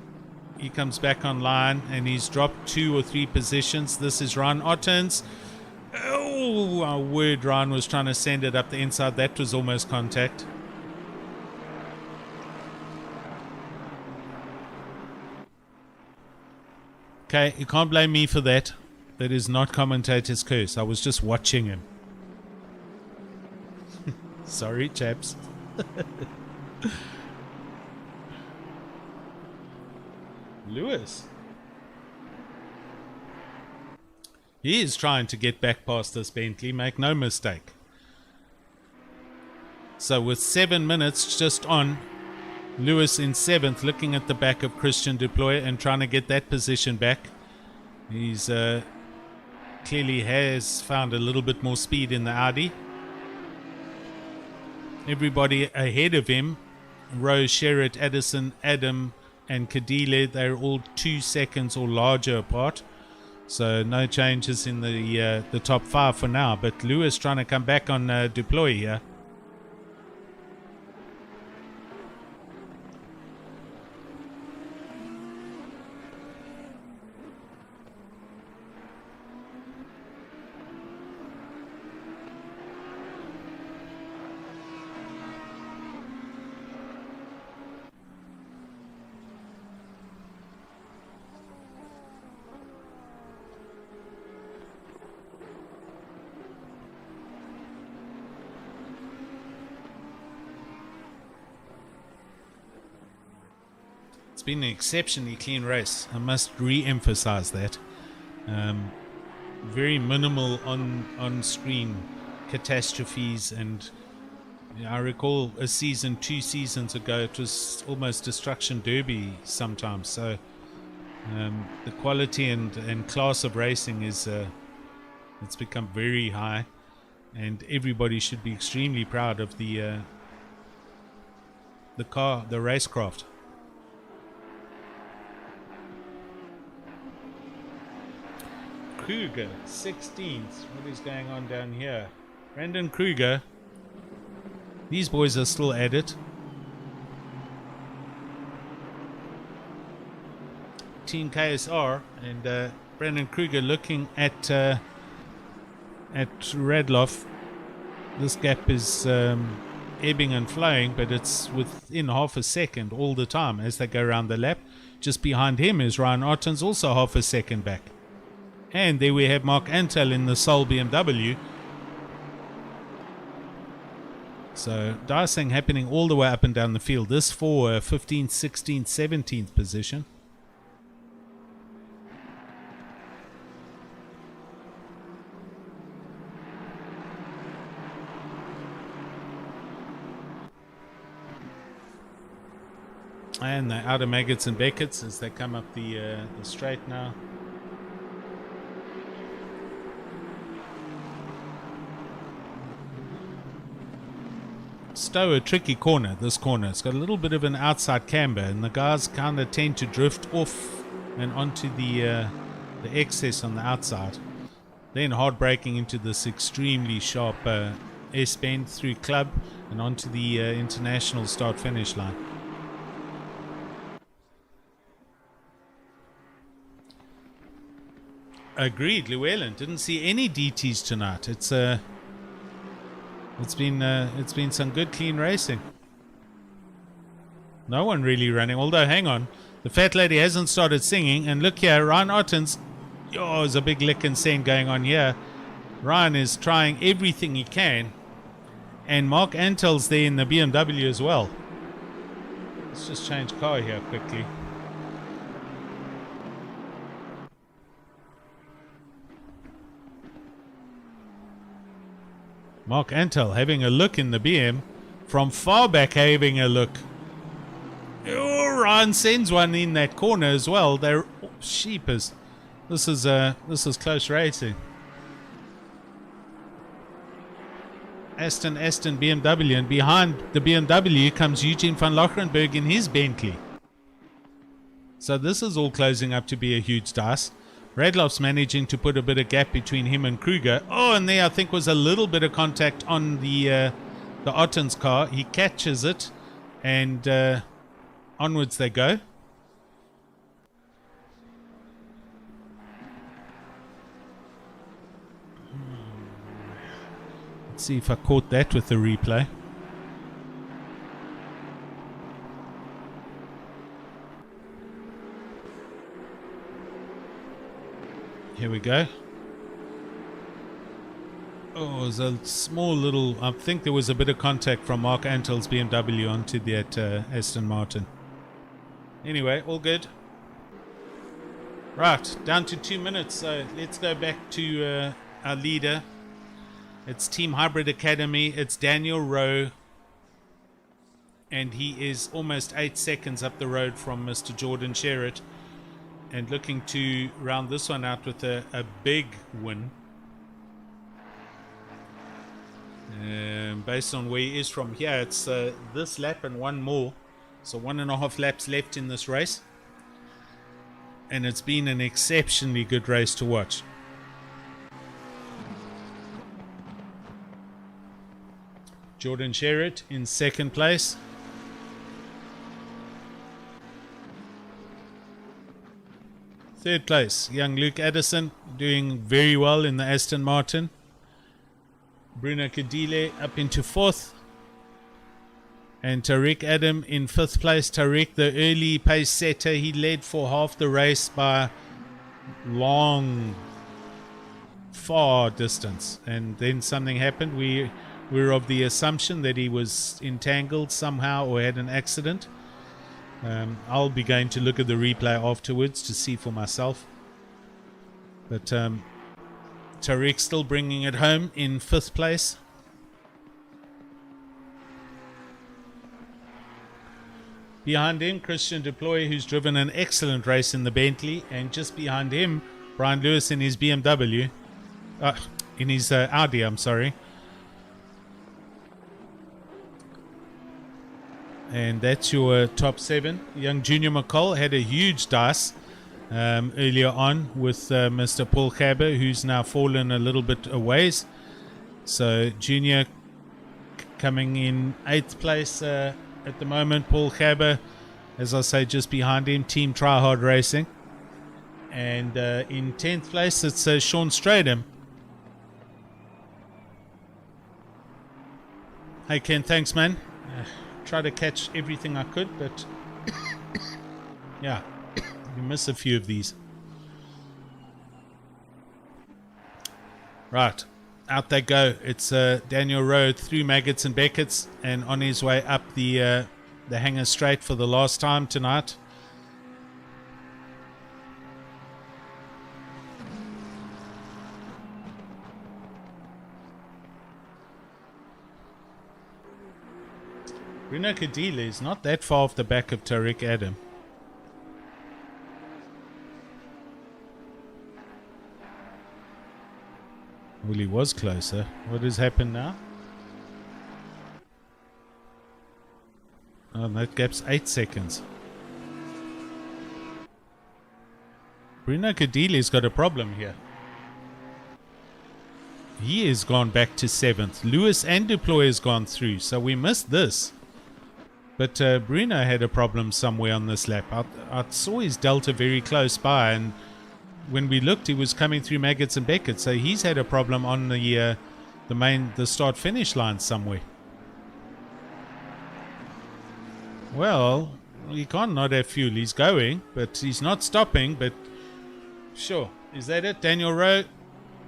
Speaker 1: he comes back online and he's dropped 2 or 3 positions. This is Ron Ottens. Oh, Oh, our word, Ryan was trying to send it up the inside. That was almost contact. Okay, you can't blame me for that. That is not commentator's curse. I was just watching him. Sorry, chaps. Lewis. He is trying to get back past this Bentley, make no mistake. So with 7 minutes just on, Lewis in 7th, looking at the back of Christian Deploy and trying to get that position back. He's clearly has found a little bit more speed in the Audi. Everybody ahead of him, Rose, Sherritt, Addison, Adam and Kadile, they're all 2 seconds or larger apart. So no changes in the top 5 for now. But Lewis trying to come back on Deploy here. Been an exceptionally clean race. I must re-emphasize that. Very minimal on screen catastrophes, and I recall a season 2 seasons ago it was almost destruction derby sometimes. So the quality and class of racing is it's become very high, and everybody should be extremely proud of the car, the racecraft. Kruger, 16th. What is going on down here? Brandon Kruger. These boys are still at it. Team KSR and Brandon Kruger looking at Radloff. This gap is ebbing and flowing, but it's within half a second all the time as they go around the lap. Just behind him is Ryan Ottens, also half a second back. And there we have Mark Antel in the Soul BMW. So dicing happening all the way up and down the field. This for 15th, 16th, 17th position. And the outer Maggots and Beckett's as they come up the straight now. Stowe, a tricky corner, this corner. It's got a little bit of an outside camber, and the guys kind of tend to drift off and onto the excess on the outside. Then hard braking into this extremely sharp S-bend through club and onto the international start-finish line. Agreed, Llewellyn. Didn't see any DTs tonight. It's been some good clean racing. No one really running. Although, hang on, the fat lady hasn't started singing. And look here, Ryan Ottens. Oh, there's a big lick and send going on here. Ryan is trying everything he can, and Mark Antel's there in the BMW as well. Let's just change car here quickly. Mark Antel having a look in the BM. From far back having a look. Oh, Ryan sends one in that corner as well. They're sheepers. This is close racing. Aston BMW, and behind the BMW comes Eugene van Lochrenberg in his Bentley. So this is all closing up to be a huge dice. Radloff's managing to put a bit of gap between him and Kruger. Oh, and there I think was a little bit of contact on the Ottens car. He catches it, and onwards they go. See if I caught that with the replay. Here we go. Oh, it was a small little... I think there was a bit of contact from Mark Antel's BMW onto that Aston Martin. Anyway, all good. Right, down to 2 minutes. So let's go back to our leader. It's Team Hybrid Academy. It's Daniel Rowe. And he is almost 8 seconds up the road from Mr. Jordan Sherritt. And looking to round this one out with a big win. Based on where he is from here, it's this lap and one more. So 1.5 laps left in this race. And it's been an exceptionally good race to watch. Jordan Sherritt in second place. Third place, young Luke Addison, doing very well in the Aston Martin. Bruno Cadile up into fourth. And Tariq Adam in fifth place. Tariq, the early pace setter, he led for half the race by far distance. And then something happened. We were of the assumption that he was entangled somehow or had an accident. I'll be going to look at the replay afterwards to see for myself. But Tariq still bringing it home in fifth place. Behind him, Christian Deploy, who's driven an excellent race in the Bentley. And just behind him, Brian Lewis in his BMW. In his Audi, I'm sorry. And that's your top 7. Young Junior McCall had a huge dice earlier on with Mr. Paul Gaber, who's now fallen a little bit a ways. So Junior coming in 8th place at the moment. Paul Gaber, as I say, just behind him, Team Tryhard Racing. And in 10th place, it's Sean Stradham. Hey Ken, thanks man. Try to catch everything I could, but yeah, you miss a few of these. Right, out they go. It's Daniel Rowe through Maggots and Beckett's and on his way up the Hanger Straight for the last time tonight. Bruno Cadile is not that far off the back of Tariq Adam. Well, he was closer. What has happened now? Oh, that gap's 8 seconds. Bruno Cadile's got a problem here. He has gone back to 7th. Lewis and Deploy has gone through, so we missed this. But Bruno had a problem somewhere on this lap. I saw his Delta very close by, and when we looked, he was coming through Maggots and Beckett. So he's had a problem on the start-finish line somewhere. Well, he can't not have fuel. He's going, but he's not stopping. But sure, is that it? Daniel Rowe,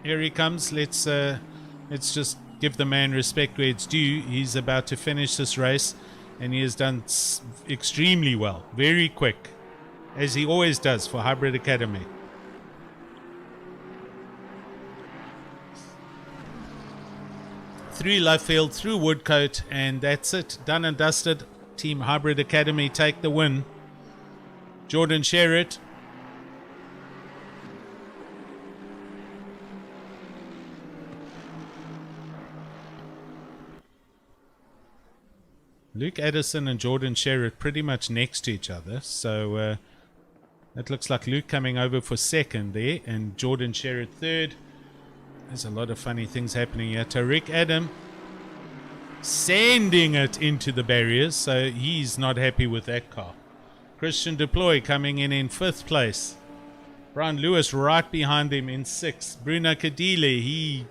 Speaker 1: here he comes. Let's just give the man respect where it's due. He's about to finish this race. And he has done extremely well. Very quick. As he always does for Hybrid Academy. Through Lovefield, through Woodcote. And that's it. Done and dusted. Team Hybrid Academy take the win. Jordan Sherritt. Luke Addison and Jordan Sherritt pretty much next to each other. So it looks like Luke coming over for second there. And Jordan Sherritt third. There's a lot of funny things happening here. Tariq Adam sending it into the barriers. So he's not happy with that car. Christian Deploy coming in 5th place. Brian Lewis right behind him in 6th. Bruno Cadile, he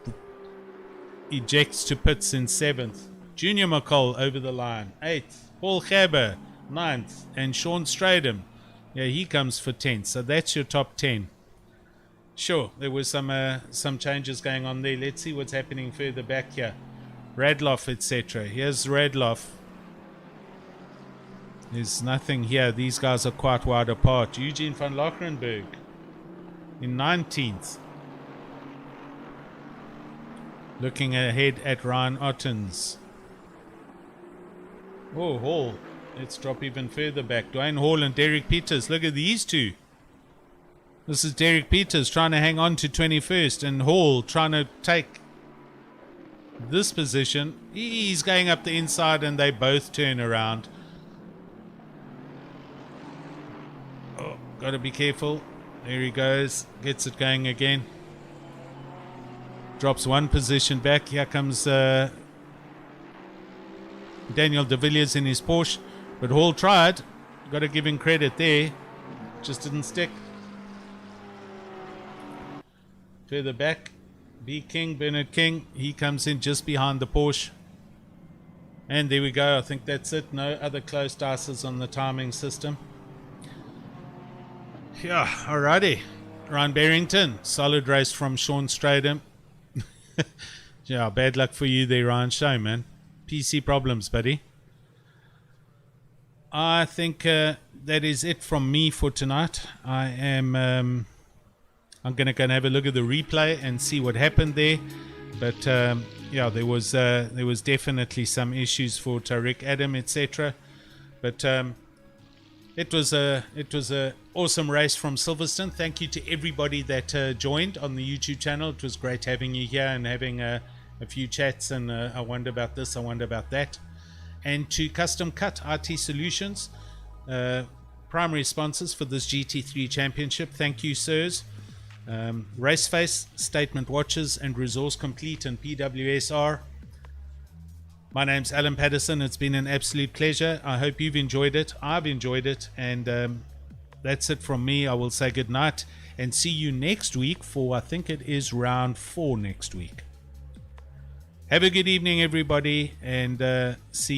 Speaker 1: ejects to pits in 7th. Junior McCall over the line, 8th. Paul Gerber, 9th. And Sean Stradham, yeah, he comes for 10th. So that's your top 10. Sure, there was some changes going on there. Let's see what's happening further back here. Radloff, etc. Here's Radloff. There's nothing here. These guys are quite wide apart. Eugene van Lockerenberg in 19th. Looking ahead at Ryan Ottens. Oh, Hall. Let's drop even further back. Dwayne Hall and Derek Peters. Look at these two. This is Derek Peters trying to hang on to 21st, and Hall trying to take this position. He's going up the inside, and they both turn around. Oh, got to be careful. There he goes. Gets it going again. Drops one position back. Here comes Daniel de Villiers in his Porsche. But Hall tried. Got to give him credit there. Just didn't stick. Further back, Bernard King. He comes in just behind the Porsche. And there we go. I think that's it. No other close dices on the timing system. Yeah, alrighty. Ryan Barrington. Solid race from Sean Stradham. Yeah, bad luck for you there, Ryan. Show, man. PC problems, buddy. I think that is it from me for tonight. I'm going to go and have a look at the replay and see what happened there. But yeah, there was definitely some issues for Tariq Adam, etc. But it was a awesome race from Silverstone. Thank you to everybody that joined on the YouTube channel. It was great having you here and having a few chats, and I wonder about this, I wonder about that. And to Custom Cut IT Solutions, primary sponsors for this GT3 championship. Thank you, sirs. RaceFace, Statement Watches, and Resource Complete and PWSR. My name's Alan Patterson. It's been an absolute pleasure. I hope you've enjoyed it. I've enjoyed it. And that's it from me. I will say good night and see you next week for, I think it is round 4 next week. Have a good evening, everybody, and see